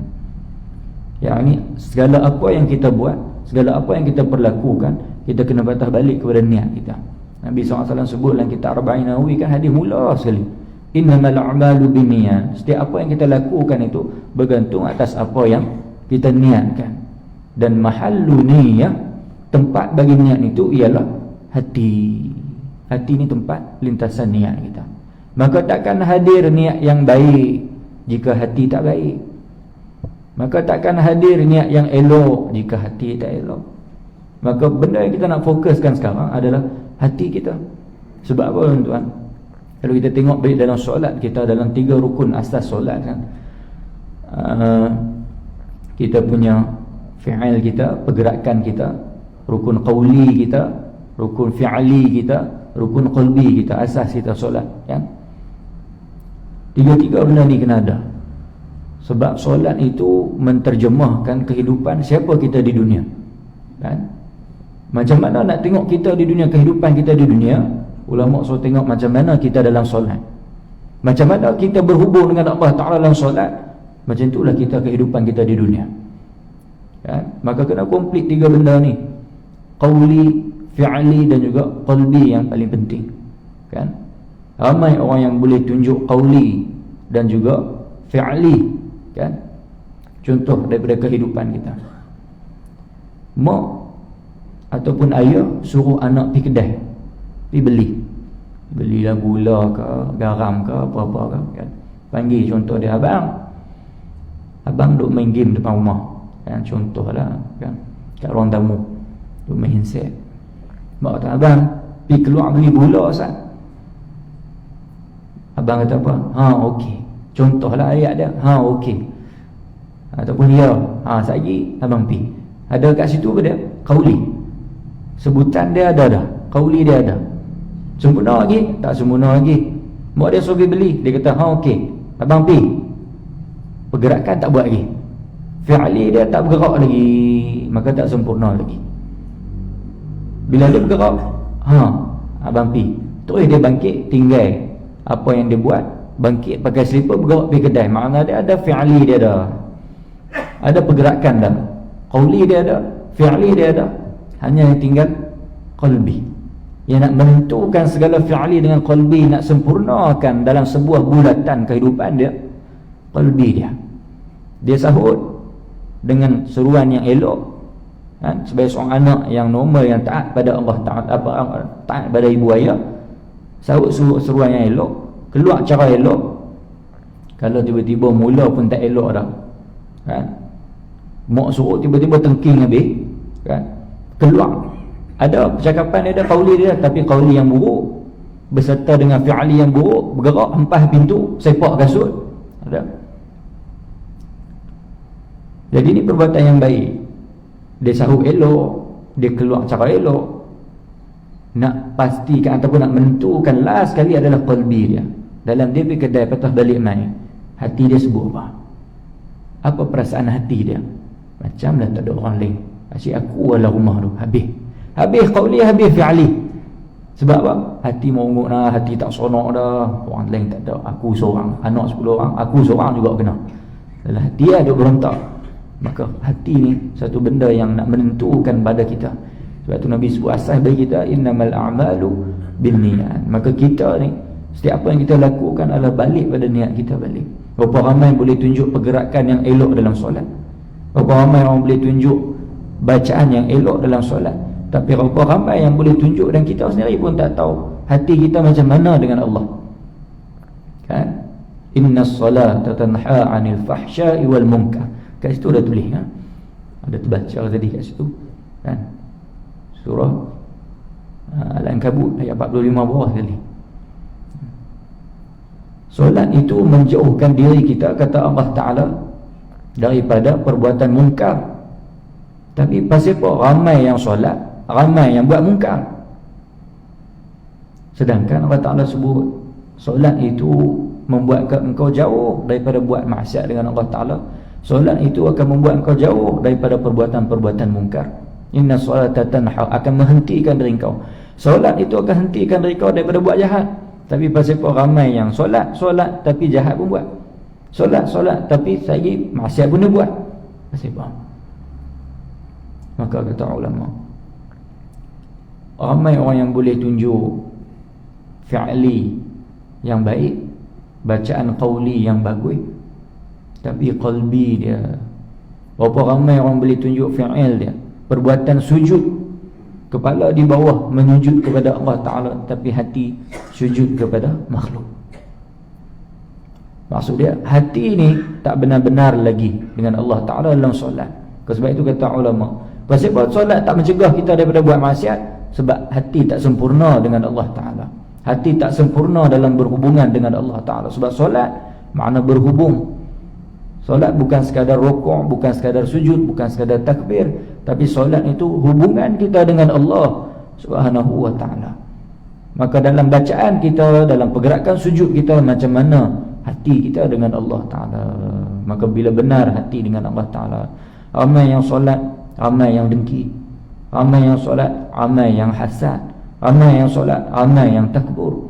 Yani segala apa yang kita buat, segala apa yang kita perlakukan, kita kena patah balik kepada niat kita. Nabi SAW sebut dalam kitab Arba'in Nawawi, kan hadis mula sekali, innamal a'malu binniyat. Setiap apa yang kita lakukan itu bergantung atas apa yang kita niatkan. Dan mahallu niyah, tempat bagi niat itu ialah hati. Hati ni tempat lintasan niat kita. Maka takkan hadir niat yang baik jika hati tak baik. Maka takkan hadir niat yang elok jika hati tak elok. Maka benda yang kita nak fokuskan sekarang adalah hati kita. Sebab apa tuan-tuan? Kalau kita tengok balik dalam solat kita, dalam 3 rukun asas solat kan, kita punya fi'il kita, pergerakan kita, rukun qawli kita, rukun fi'ali kita, rukun qalbi kita, asas kita solat kan. 3 benda ni kena ada. Sebab solat itu menterjemahkan kehidupan siapa kita di dunia kan. Macam mana nak tengok kita di dunia, kehidupan kita di dunia, ulama suruh tengok macam mana kita dalam solat. Macam mana kita berhubung dengan Allah Ta'ala dalam solat, macam itulah kita kehidupan kita di dunia kan? Maka kena komplit 3 benda ni, qawli, fi'ali dan juga qalbi yang paling penting kan. Ramai orang yang boleh tunjuk qawli dan juga fi'ali kan, contoh daripada kehidupan kita. Mak ataupun ayah suruh anak pergi kedai, pergi belilah gula ke garam ke apa-apa ke kan. Panggil contoh dia, abang duk main game depan rumah kan, contohlah kan, kat ruang tamu duk main handset. Mak kata, abang pergi keluar beli gula Ustaz. Abang kata apa? Okey. Contohlah ayat dia, okey. Ataupun ya, sekejap abang pergi. Ada kat situ apa dia? Qauli. Sebutan dia ada dah, qauli dia ada. Sempurna lagi? Tak sempurna lagi. Mak dia suruh beli, dia kata okey, abang pergi. Pergerakan tak buat lagi, fi'ali dia tak bergerak lagi, maka tak sempurna lagi. Bila dia bergerak, abang pergi. Terus dia bangkit, tinggal apa yang dia buat, bangkit pakai slipper, bergerak pergi kedai. Makna dia ada fi'ali dia ada pergerakan dah, qauli dia ada, fi'ali dia ada, hanya yang tinggal qalbi. yang nak menentukan segala fi'ali dengan qalbi, nak sempurnakan dalam sebuah bulatan kehidupan dia, qalbi dia sahut dengan seruan yang elok, kan? Sebagai seorang anak yang normal, yang taat pada Allah Ta'ala, taat pada ibu ayah, sahut seruan yang elok, keluar cara elok. Kalau tiba-tiba mula pun tak elok dah, kan? Mak suruh tiba-tiba tengking habis, kan? Keluar, ada percakapan dia, ada qauli dia, tapi qauli yang buruk beserta dengan fi'ali yang buruk, bergerak hempah pintu, sepak kasut, ada. Jadi ini perbuatan yang baik, dia sahut elok, dia keluar cara elok. Nak pastikan ataupun nak menentukan last sekali adalah qalbi dia. Dalam dia pergi kedai patah balik mai, hati dia sebut apa perasaan hati dia? Macam dah tak ada orang lain, asyik aku dalam rumah tu. Habis qauli, habis fi'ali. Sebab apa? Hati merungut dah, hati tak seronok dah. Orang lain tak ada, aku seorang, anak 10 orang, aku seorang juga kena. Dalam hati dia duk berontak. Maka hati ni satu benda yang nak menentukan pada kita. Sebab tu Nabi sebut asas bagi kita, innamal a'malu binniyat. Maka kita ni, setiap apa yang kita lakukan adalah balik pada niat kita balik. Berapa ramai boleh tunjuk pergerakan yang elok dalam solat, berapa ramai orang boleh tunjuk bacaan yang elok dalam solat, tapi berapa ramai yang boleh tunjuk dan kita sendiri pun tak tahu hati kita macam mana dengan Allah, kan? Innas salata tanha 'anil fahsya'i wal munkar. Kat situ dah tulis, kan? Ada terbaca tadi kat situ, kan? Surah Al-Ankabut ayat 45 bawah sekali. Solat itu menjauhkan diri kita, kata Allah Ta'ala, daripada perbuatan munkar. Tapi pasal apa ramai yang solat, ramai yang buat munkar? Sedangkan Allah Ta'ala sebut solat itu membuatkan engkau jauh daripada buat maksiat dengan Allah Ta'ala. Solat itu akan membuat engkau jauh daripada perbuatan-perbuatan munkar. Inna solata tanha, akan menghentikan diri kau. Solat itu akan hentikan diri kau daripada buat jahat. Tapi pasal apa ramai yang solat tapi jahat pun buat, solat tapi lagi maksiat pun dia buat. Pasal apa? Maka kata ulama, ramai orang yang boleh tunjuk fi'li yang baik, bacaan qauli yang bagus, tapi qalbi dia, berapa ramai orang boleh tunjuk fi'il dia, perbuatan sujud, kepala di bawah menyujud kepada Allah Ta'ala, tapi hati sujud kepada makhluk. Maksud dia, hati ni tak benar-benar lagi dengan Allah Ta'ala dalam solat. Sebab itu kata ulama, pasal buat solat tak mencegah kita daripada buat maksiat, sebab hati tak sempurna dengan Allah Ta'ala. Hati tak sempurna dalam berhubungan dengan Allah Ta'ala. Sebab solat makna berhubung. Solat bukan sekadar rukuk, bukan sekadar sujud, bukan sekadar takbir, tapi solat itu hubungan kita dengan Allah Subhanahu wa ta'ala. Maka dalam bacaan kita, dalam pergerakan sujud kita, macam mana hati kita dengan Allah Ta'ala. Maka bila benar hati dengan Allah Ta'ala, ramai yang solat, ramai yang dengki, ramai yang solat, ramai yang hasad, ramai yang solat, ramai yang takbur.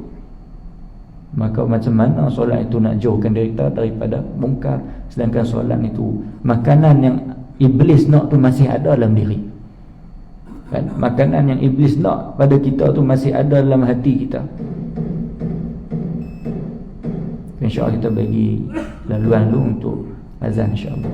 Maka macam mana solat itu nak jauhkan diri kita daripada mungkar, sedangkan solat itu makanan yang iblis nak tu masih ada dalam diri, kan? Makanan yang iblis nak pada kita tu masih ada dalam hati kita. InsyaAllah kita bagi laluan dulu untuk azan, insyaAllah.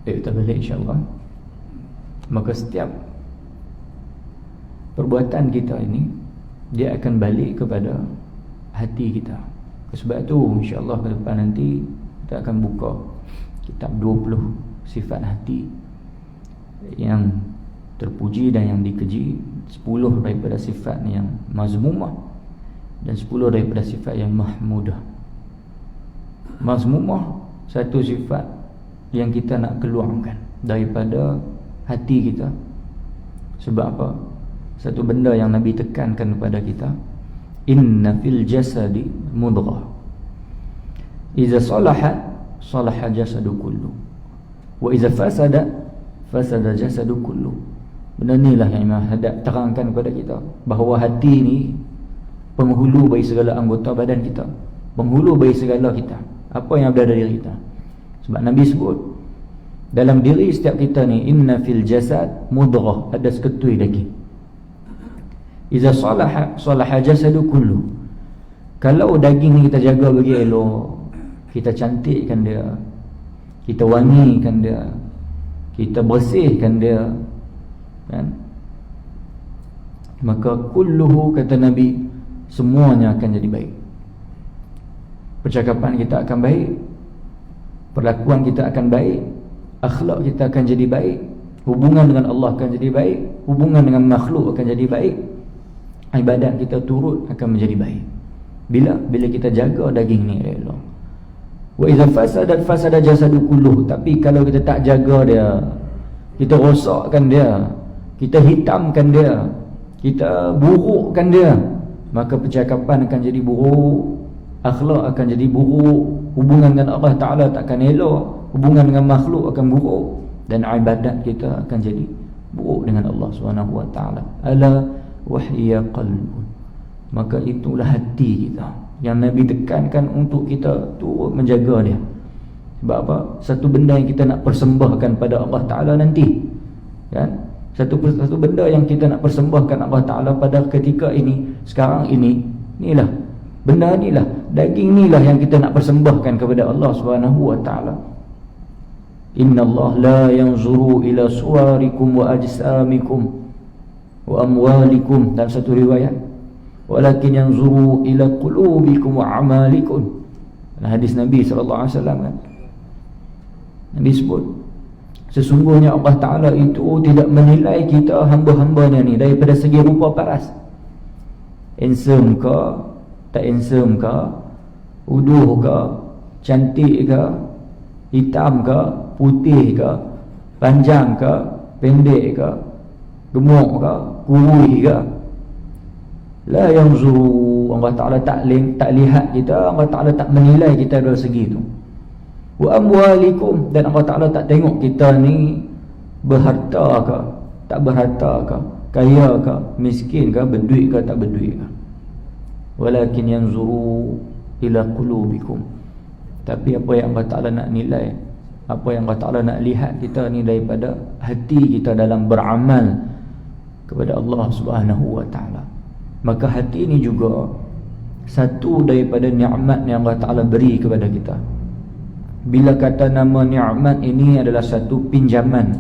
Kita balik insyaAllah. Maka setiap perbuatan kita ini, dia akan balik kepada hati kita. Sebab itu insyaAllah ke depan nanti kita akan buka kitab 20 sifat hati yang terpuji dan yang dikeji, 10 daripada sifat yang mazmumah dan 10 daripada sifat yang mahmudah. Mazmumah, satu sifat yang kita nak keluarkan daripada hati kita. Sebab apa? Satu benda yang Nabi tekankan kepada kita, inna fil jasadi mudghah, iza salahat salaha jasadu kullu, wa iza fasada fasada jasadu kullu. Benda inilah yang Imam Haddad terangkan kepada kita, bahawa hati ni penghulu bagi segala anggota badan kita, penghulu bagi segala kita, apa yang ada dari kita. Sebab Nabi sebut dalam diri setiap kita ni, inna fil jasad mudghah, ada seketui daging. Iza salaha salaha jasadu kullu. Kalau daging ni kita jaga bagi elok, kita cantikkan dia, kita wangikan dia, kita bersihkan dia, kan? Maka kulluhu, kata Nabi, semuanya akan jadi baik. Percakapan kita akan baik, perlakuan kita akan baik, akhlak kita akan jadi baik, hubungan dengan Allah akan jadi baik, hubungan dengan makhluk akan jadi baik, ibadat kita turut akan menjadi baik. Bila kita jaga daging ni elok. Wa idza fasadat fasada jasadu kulluh. Tapi kalau kita tak jaga dia, kita rosakkan dia, kita hitamkan dia, kita burukkan dia, maka percakapan akan jadi buruk, akhlak akan jadi buruk, hubungan dengan Allah Ta'ala takkan elok, hubungan dengan makhluk akan buruk, dan ibadat kita akan jadi buruk dengan Allah SWT. Ala wahya qalbun. Maka itulah hati kita yang Nabi tekankan untuk kita turut menjaga dia. Sebab apa? Satu benda yang kita nak persembahkan pada Allah Ta'ala nanti, kan? Satu benda yang kita nak persembahkan Allah Ta'ala pada ketika ini, sekarang ini, inilah benda inilah, daging inilah yang kita nak persembahkan kepada Allah SWT. Inna Allah la yanzuru ila suwarikum wa ajsamikum wa amwalikum, dalam satu riwayat, walakin yanzuru ila qulubikum wa amalikum. Hadis Nabi SAW, kan? Nabi sebut, sesungguhnya Allah Ta'ala itu tidak menilai kita hamba-hambanya ni daripada segi rupa paras, handsome ke tak handsome ke, uduh ke, cantik ke, hitam ke, putih ke, panjang ke, pendek ke, gemuk ke, kurus ke. La yanzuru, Allah Ta'ala tak lihat kita, Allah Ta'ala tak menilai kita dari segi itu. Wa amwalikum, dan Allah Ta'ala tak tengok kita ni berharta ke tak berharta ke, kaya ke, miskin ke, berduit ke tak berduit ke. Walakin yanzuru ila qulubikum. Tapi apa yang Allah Ta'ala nak nilai, apa yang Allah Ta'ala nak lihat kita ni daripada hati kita dalam beramal kepada Allah Subhanahu wa Ta'ala. Maka hati ni juga satu daripada nikmat yang Allah Ta'ala beri kepada kita. Bila kata nama nikmat ini adalah satu pinjaman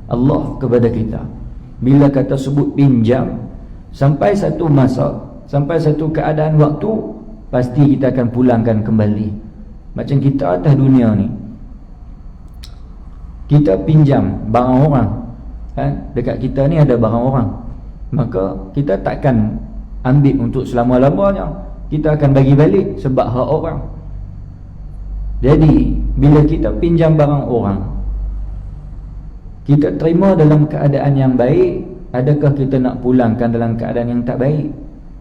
Allah kepada kita, bila kata sebut pinjam, sampai satu masa, sampai satu keadaan waktu, pasti kita akan pulangkan kembali. Macam kita atas dunia ni, kita pinjam barang orang, kan? Dekat kita ni ada barang orang, maka kita takkan ambil untuk selama-lamanya. kita akan bagi balik sebab hak orang. Jadi bila kita pinjam barang orang, kita terima dalam keadaan yang baik, adakah kita nak pulangkan dalam keadaan yang tak baik?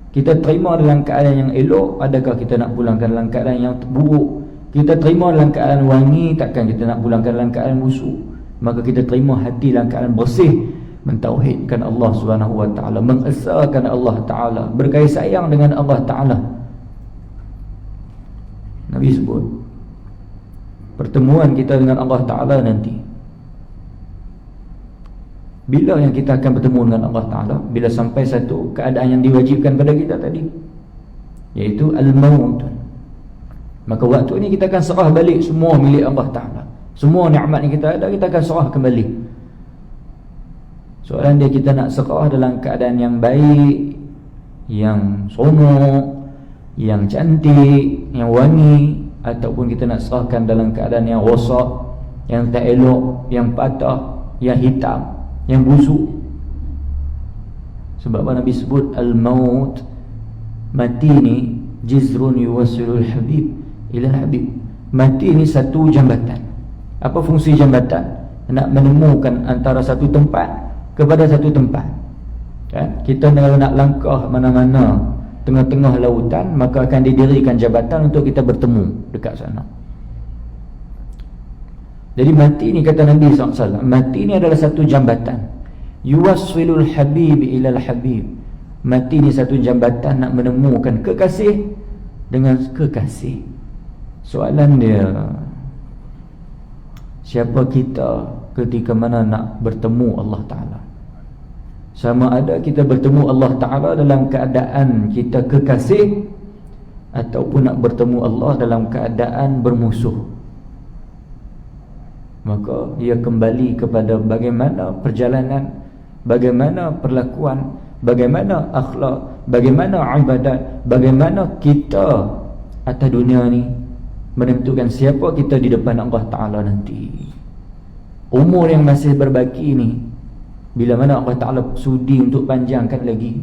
Kita terima dalam keadaan yang elok, adakah kita nak pulangkan dalam keadaan yang buruk? Kita terima dalam keadaan wangi, takkan kita nak pulangkan dalam keadaan busuk? Maka kita terima hati dalam keadaan bersih, mentauhidkan Allah Subhanahu wa taala, mengesahkan Allah taala, berkasih sayang dengan Allah taala. Nabi sebut pertemuan kita dengan Allah taala nanti, bila yang kita akan bertemu dengan Allah taala? Bila sampai satu keadaan yang diwajibkan pada kita tadi, iaitu al-maut. Maka waktu ini kita akan serah balik semua milik Allah taala. Semua nikmat yang kita ada, kita akan serah kembali. Soalan dia, kita nak serah dalam keadaan yang baik, yang seronok, yang cantik, yang wangi, ataupun kita nak serahkan dalam keadaan yang rosak, yang tak elok, yang patah, yang hitam, yang busuk. Sebab apa Nabi sebut al-maut, mati ni jizrun yuwassilul habib ila habib. Mati ni satu jambatan. Apa fungsi jambatan? Nak menemukan antara satu tempat kepada satu tempat, kan? Kita kalau nak langkah mana-mana tengah-tengah lautan, maka akan didirikan jambatan untuk kita bertemu dekat sana. Jadi mati ni, kata Nabi SAW, mati ni adalah satu jambatan. Yuwassilul habib ilal habib. Mati ni satu jambatan nak menemukan kekasih dengan kekasih. Soalan dia, siapa kita ketika mana nak bertemu Allah Ta'ala? Sama ada kita bertemu Allah Ta'ala dalam keadaan kita kekasih, ataupun nak bertemu Allah dalam keadaan bermusuh. Maka ia kembali kepada bagaimana perjalanan, bagaimana perlakuan, bagaimana akhlak, bagaimana ibadat, bagaimana kita atas dunia ni, menentukan siapa kita di depan Allah Ta'ala nanti. Umur yang masih berbaki ni, bila mana Allah Ta'ala sudi untuk panjangkan lagi,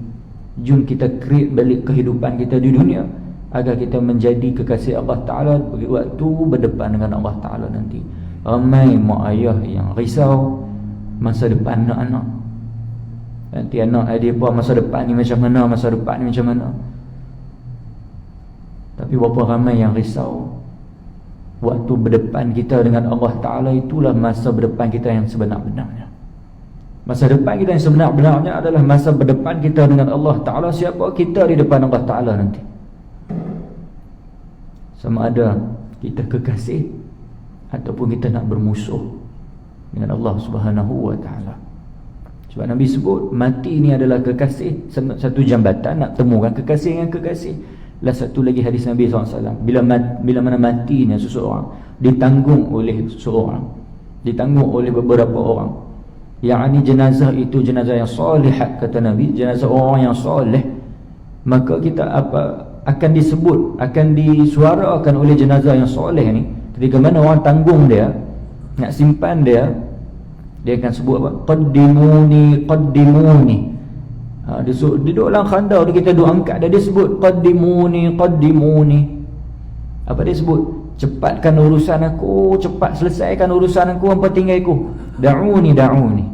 jom kita create balik kehidupan kita di dunia, agar kita menjadi kekasih Allah Ta'ala bagi waktu berdepan dengan Allah Ta'ala nanti. Ramai mak ayah yang risau masa depan anak-anak. Nanti anak dia pun masa depan ni macam mana, masa depan ni macam mana. Tapi berapa ramai yang risau. Waktu berdepan kita dengan Allah Ta'ala itulah masa berdepan kita yang sebenar-benarnya. Masa depan kita yang sebenar-benarnya adalah masa berdepan kita dengan Allah Ta'ala. Siapa kita di depan Allah Ta'ala nanti? Sama ada kita kekasih ataupun kita nak bermusuh dengan Allah Subhanahu wa Ta'ala. Sebab Nabi sebut mati ini adalah kekasih, satu jambatan nak temukan kekasih dengan kekasih. Lah satu lagi hadis Nabi SAW, bila mana matinya seseorang, ditanggung oleh seseorang, ditanggung oleh beberapa orang. Yang jenazah itu jenazah yang salihat, kata Nabi, jenazah orang yang soleh. Maka kita akan disebut, akan disuarakan oleh jenazah yang soleh ni. Ketika mana orang tanggung dia, nak simpan dia, dia akan sebut apa? Qaddimuni, qaddimuni. Dia duduk dalam khandar, kita duduk angkat dia sebut qaddimuni, qaddimuni. Apa dia sebut? Cepatkan urusan aku, cepat selesaikan urusan aku, hampa tinggalku. Da'uni, da'uni,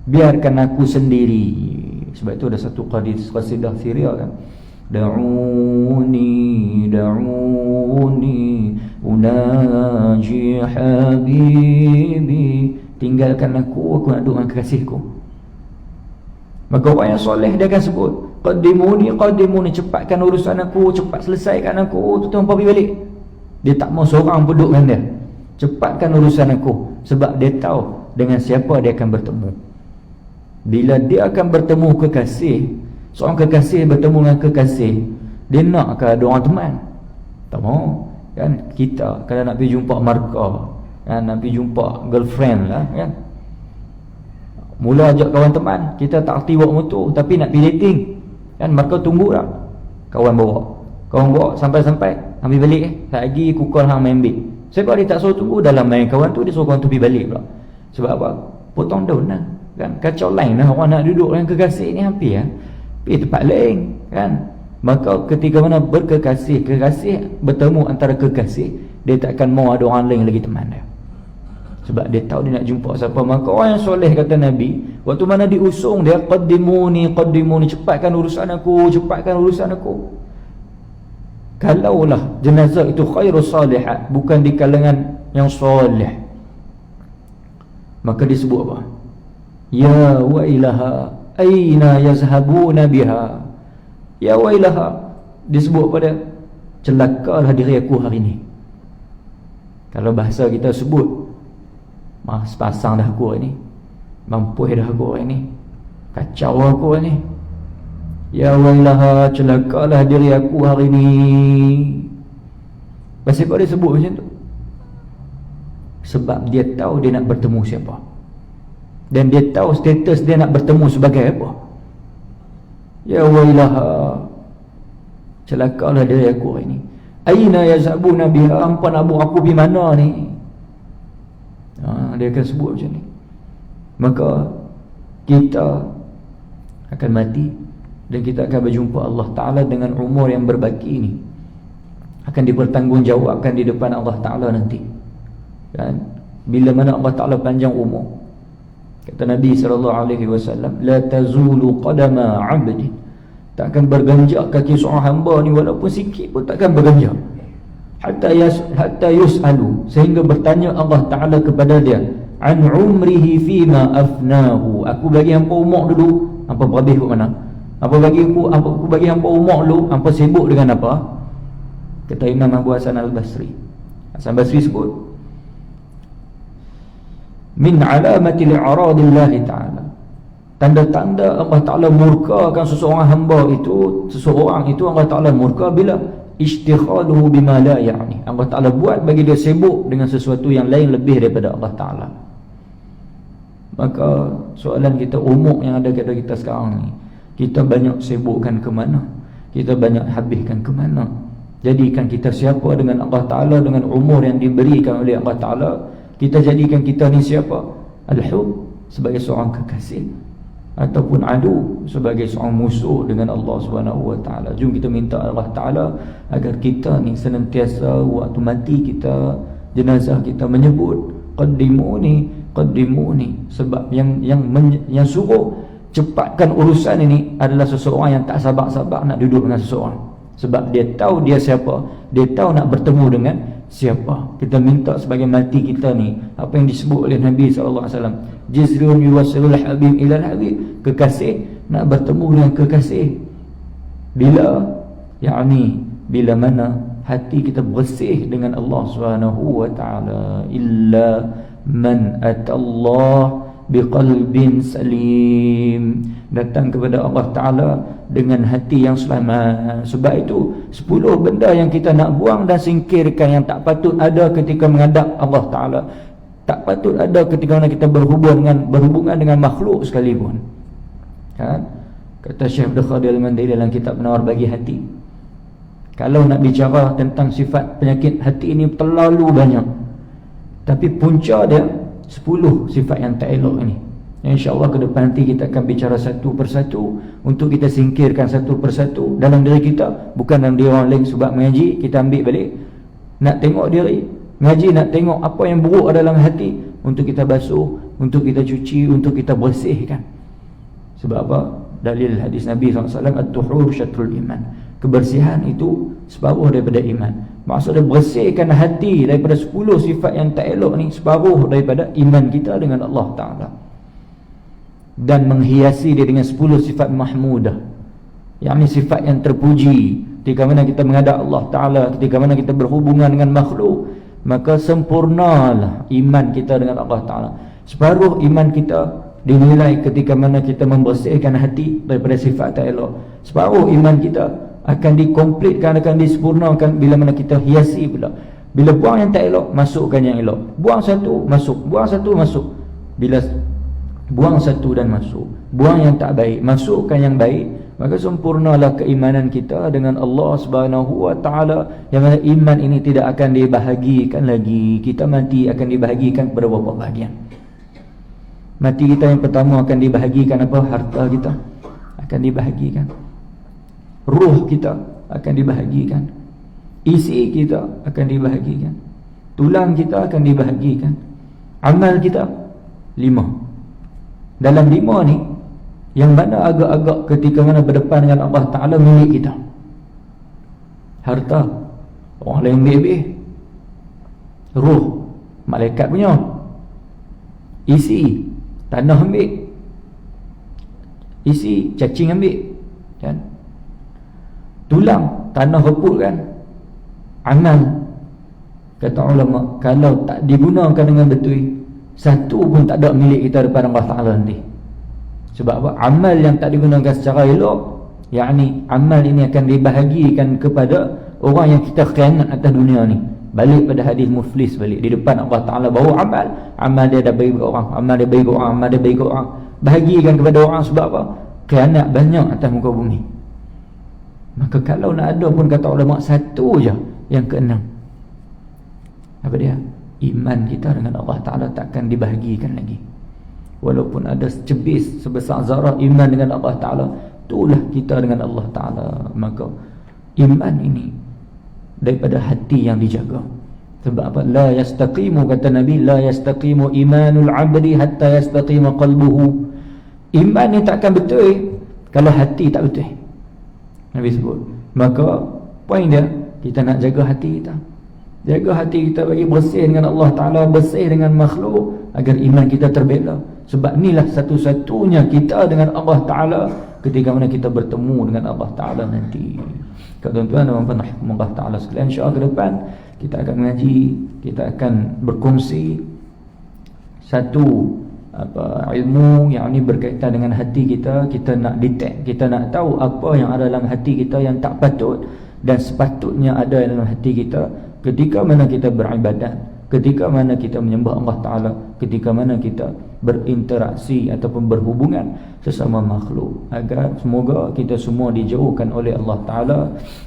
biarkan aku sendiri. Sebab itu ada satu qasidah Syria kan, da'uni, da'uni unaji habibi. Tinggalkan aku nak duduk dengan kekasihku. Maka orang yang soleh dia akan sebut qaddimuni, qaddimuni, cepatkan urusan aku, cepat selesaikan aku. Tu hampa pergi balik. Dia tak mau seorang duduk dengan dia. Cepatkan urusan aku. Sebab dia tahu dengan siapa dia akan bertemu. Bila dia akan bertemu kekasih, seorang kekasih bertemu dengan kekasih, dia nak ke ada orang teman? Tak mau kan. Kita kalau nak pergi jumpa markah, kan, nak pergi jumpa girlfriend lah kan, mula ajak kawan teman, kita tak erti bawa motor tapi nak pergi dating kan, maka tunggu lah kawan bawa sampai ambil balik lagi aku call hang main bil. Sebab dia tak suruh tunggu dalam main kawan tu, dia suruh kawan tu pergi balik pula. Sebab apa? Potong daun lah kan, kacau lain lah. Orang nak duduk dengan kekasih ni hampir pergi tempat lain kan. Maka ketika mana berkekasih, kekasih bertemu antara kekasih, dia takkan mau ada orang lain lagi teman dia. Sebab dia tahu dia nak jumpa siapa. Maka orang yang soleh, kata Nabi, waktu mana diusung dia, qaddimuni, cepatkan urusan aku, cepatkan urusan aku. Kalaulah jenazah itu khairus salihat, bukan di kalangan yang soleh, maka disebut apa? Ya wailaha aina yazhabuna biha. Ya wailaha, disebut pada celakalah diri aku hari ini. Kalau bahasa kita sebut, sepasang dah aku ini, mampu dah aku ini, kacau aku ini. Ya wailaha, celakalah diri aku hari ini. Pasal apa dia sebut macam tu? Sebab dia tahu dia nak bertemu siapa, dan dia tahu status dia nak bertemu sebagai apa. Ya wailaha, celakalah diri aku ini. Aina yazabuna biha, hampa nak buat aku pergi mana ni? Dia akan sebut macam ni. Maka kita akan mati dan kita akan berjumpa Allah Ta'ala dengan umur yang berbaki ni, akan dipertanggungjawabkan di depan Allah Ta'ala nanti kan? Bila mana Allah Ta'ala panjang umur, kata Nabi SAW, la tazulu qadama 'abdin, takkan berganjak kaki seorang hamba ni walaupun sikit pun takkan berganjak, hatta yus'alu, sehingga bertanya Allah Ta'ala kepada dia, an umrihi fima afnahu, aku bagi hampa umur dulu, hampa berhabis ke mana? Apa bagi hampa umur dulu, hampa sibuk dengan apa? Kata Imam Abu Hasan Al-Basri, Hasan Basri sebut, min alamati li'aradillahi ta'ala, tanda-tanda Allah Ta'ala murkakan seseorang hamba itu, seseorang itu Allah Ta'ala murka bila ishtighaluhu bima la ya'ni, Allah Ta'ala buat bagi dia sibuk dengan sesuatu yang lain lebih daripada Allah Ta'ala. Maka soalan kita, umur yang ada pada kita sekarang ni, kita banyak sibukkan ke mana? Kita banyak habiskan ke mana? Jadikan kita siapa dengan Allah Ta'ala, dengan umur yang diberikan oleh Allah Ta'ala. Kita jadikan kita ni siapa? Al-hub, sebagai seorang kekasih, ataupun adu, sebagai seorang musuh dengan Allah Subhanahu Wa Ta'ala. Jom kita minta Allah Ta'ala agar kita ni senantiasa waktu mati kita, jenazah kita menyebut qaddimuni, qaddimuni. Sebab yang suruh cepatkan urusan ini adalah seseorang yang tak sabar-sabar nak duduk dengan seseorang. Sebab dia tahu dia siapa, dia tahu nak bertemu dengan siapa. Kita minta sebagai mati kita ni, apa yang disebut oleh Nabi SAW, jizrun yuwasilul habib ilal habib, kekasih nak bertemu dengan kekasih. Bila? Yani bila mana hati kita bersih dengan Allah SWT. Illa man atallah biqalbin salim, datang kepada Allah Ta'ala dengan hati yang selamat. Sebab itu 10 benda yang kita nak buang dan singkirkan, yang tak patut ada ketika menghadap Allah Ta'ala, tak patut ada ketika mana kita berhubungan dengan makhluk sekalipun kan? Kata Syekh Abdul Qadir Al-Mandiri dalam kitab Penawar Bagi Hati, kalau nak bicara tentang sifat penyakit hati ini terlalu banyak, tapi punca dia 10 sifat yang tak elok ini. InsyaAllah ke depan nanti kita akan bicara satu persatu, untuk kita singkirkan satu persatu dalam diri kita, bukan dalam diri orang lain. Sebab mengaji kita ambil balik, nak tengok diri, ngaji nak tengok apa yang buruk dalam hati, untuk kita basuh, untuk kita cuci, untuk kita bersihkan. Sebab apa? Dalil hadis Nabi SAW, at-tuhur syatrul iman, kebersihan itu separuh daripada iman. Maksudnya bersihkan hati daripada 10 sifat yang tak elok ni, separuh daripada iman kita dengan Allah Ta'ala. Dan menghiasi dia dengan 10 sifat mahmudah, yakni sifat yang terpuji. Ketika mana kita menghadap Allah Ta'ala, ketika mana kita berhubungan dengan makhluk, maka sempurnalah iman kita dengan Allah Ta'ala. Separuh iman kita dinilai ketika mana kita membersihkan hati daripada sifat tak elok. Separuh iman kita akan dikomplitkan, akan disempurnakan bila mana kita hiasi pula. Bila buang yang tak elok, masukkan yang elok. Buang satu, masuk. Buang satu, masuk. Bila buang satu dan masuk, buang yang tak baik, masukkan yang baik, maka sempurnalah keimanan kita dengan Allah Subhanahu Wa Ta'ala. Yang mana iman ini tidak akan dibahagikan lagi. Kita mati akan dibahagikan kepada beberapa bahagian. Mati kita yang pertama akan dibahagikan apa? Harta kita akan dibahagikan. ruh kita akan dibahagikan, isi kita akan dibahagikan, tulang kita akan dibahagikan, amal kita 5. Dalam 5 ni, yang mana agak-agak ketika mana berdepan dengan Allah Ta'ala milik kita? Harta, orang lain ambil. Ruh, malaikat punya. Isi, tanah ambil. Isi, cacing ambil, kan? Tulang, tanah reput, kan? Amal, kata ulama, kalau tak digunakan dengan betul, satu pun tak ada milik kita depan Allah Ta'ala nanti. Sebab apa? Amal yang tak digunakan secara elok, yakni amal ini akan dibahagikan kepada orang yang kita khianat atas dunia ni. Balik pada hadis muflis balik di depan Allah Ta'ala, bahawa amal dia dah bagi ke orang, amal dia bagi ke orang, amal dia bagi ke orang, bahagikan kepada orang. Sebab apa? Khianat banyak atas muka bumi. Maka kalau nak ada pun, kata ulama, satu je yang keenam, apa dia? Iman kita dengan Allah Ta'ala takkan dibahagikan lagi. Walaupun ada secebis sebesar zarah iman dengan Allah Ta'ala, itulah kita dengan Allah Ta'ala. Maka iman ini daripada hati yang dijaga. Sebab apa? La yastaqimu, kata Nabi, la yastaqimu imanul abdi hatta yastaqima qalbuhu. Iman ni takkan betul kalau hati tak betul, Nabi sebut. Maka poin dia, kita nak jaga hati kita. Jaga hati kita bagi bersih dengan Allah Ta'ala, bersih dengan makhluk, agar iman kita terbela. Sebab inilah satu-satunya kita dengan Allah Ta'ala ketika mana kita bertemu dengan Allah Ta'ala nanti. Tuan-tuan dan puan-puan Allah Ta'ala sekalian, insya-Allah ke depan kita akan mengaji, kita akan berkongsi satu ilmu yang ini berkaitan dengan hati kita. Kita nak detect, kita nak tahu apa yang ada dalam hati kita yang tak patut dan sepatutnya ada dalam hati kita ketika mana kita beribadat, ketika mana kita menyembah Allah Ta'ala, ketika mana kita berinteraksi ataupun berhubungan sesama makhluk, agar semoga kita semua dijauhkan oleh Allah Ta'ala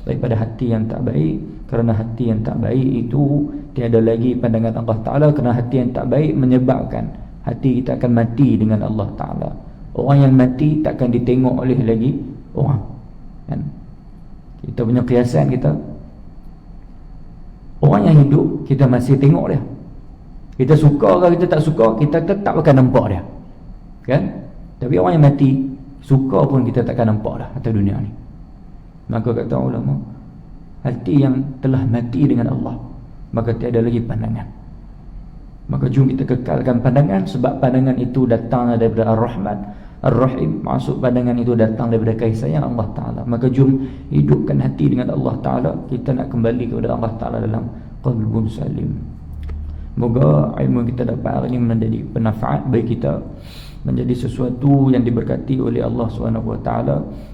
daripada hati yang tak baik. Kerana hati yang tak baik itu tiada lagi pandangan Allah Ta'ala. Kerana hati yang tak baik menyebabkan hati kita akan mati dengan Allah Ta'ala. Orang yang mati takkan ditengok oleh lagi orang, kan? Kita punya kiasan, kita orang yang hidup kita masih tengok dia. Kita suka ke kita tak suka, kita tetap akan nampak dia, kan? Tapi orang yang mati, suka pun kita takkan nampak dah atas dunia ni. Maka kata ulama, hati yang telah mati dengan Allah, maka tiada lagi pandangan. Maka jom kita kekalkan pandangan, sebab pandangan itu datang daripada Ar-Rahman Ar-Rahim. Maksud pandangan itu datang daripada kasih sayang Allah Ta'ala. Maka jom hidupkan hati dengan Allah Ta'ala. Kita nak kembali kepada Allah Ta'ala dalam qalbun salim. Moga ilmu kita dapat hari ini menjadi penafaat bagi kita, menjadi sesuatu yang diberkati oleh Allah SWT,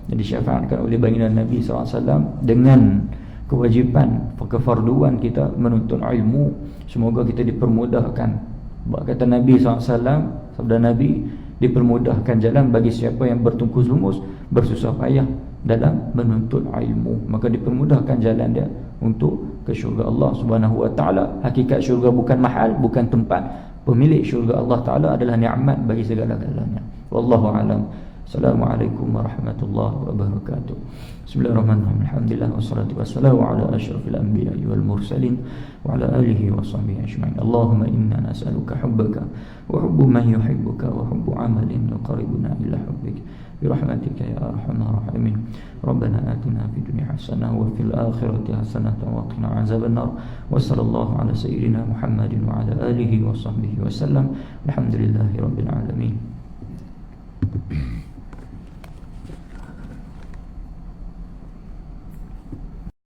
yang disyafaatkan oleh baginda Nabi SAW, dengan kewajipan, kefarduan kita menuntut ilmu. Semoga kita dipermudahkan. Kata Nabi SAW, sabda Nabi, dipermudahkan jalan bagi siapa yang bertungkus lumus, bersusah payah dalam menuntut ilmu. Maka dipermudahkan jalan dia untuk ke syurga Allah Subhanahu wa Ta'ala. Hakikat syurga bukan mahal, bukan tempat. Pemilik syurga Allah Ta'ala adalah nikmat bagi segala-galanya. Wallahu a'lam. Assalamualaikum warahmatullahi wabarakatuh. Bismillahirrahmanirrahim. Alhamdulillah wassalatu wassalamu ala asyrafil anbiya'i wal mursalin wa ala alihi wa sahbihi ajma'in. Allahumma inna nas'aluka hubbaka wa hubbu man yuhibbuka wa hubbu amalin yuqarribuna ila hubbik bi rahmatika ya arhamar rahimin. Rabbana atina fid dunya hasanah wa fil akhirati hasanah wa qina azaban nar. Wa sallallahu ala sayyidina Muhammadin wa ala alihi wa sahbihi wasallam. Alhamdulillahirabbil alamin.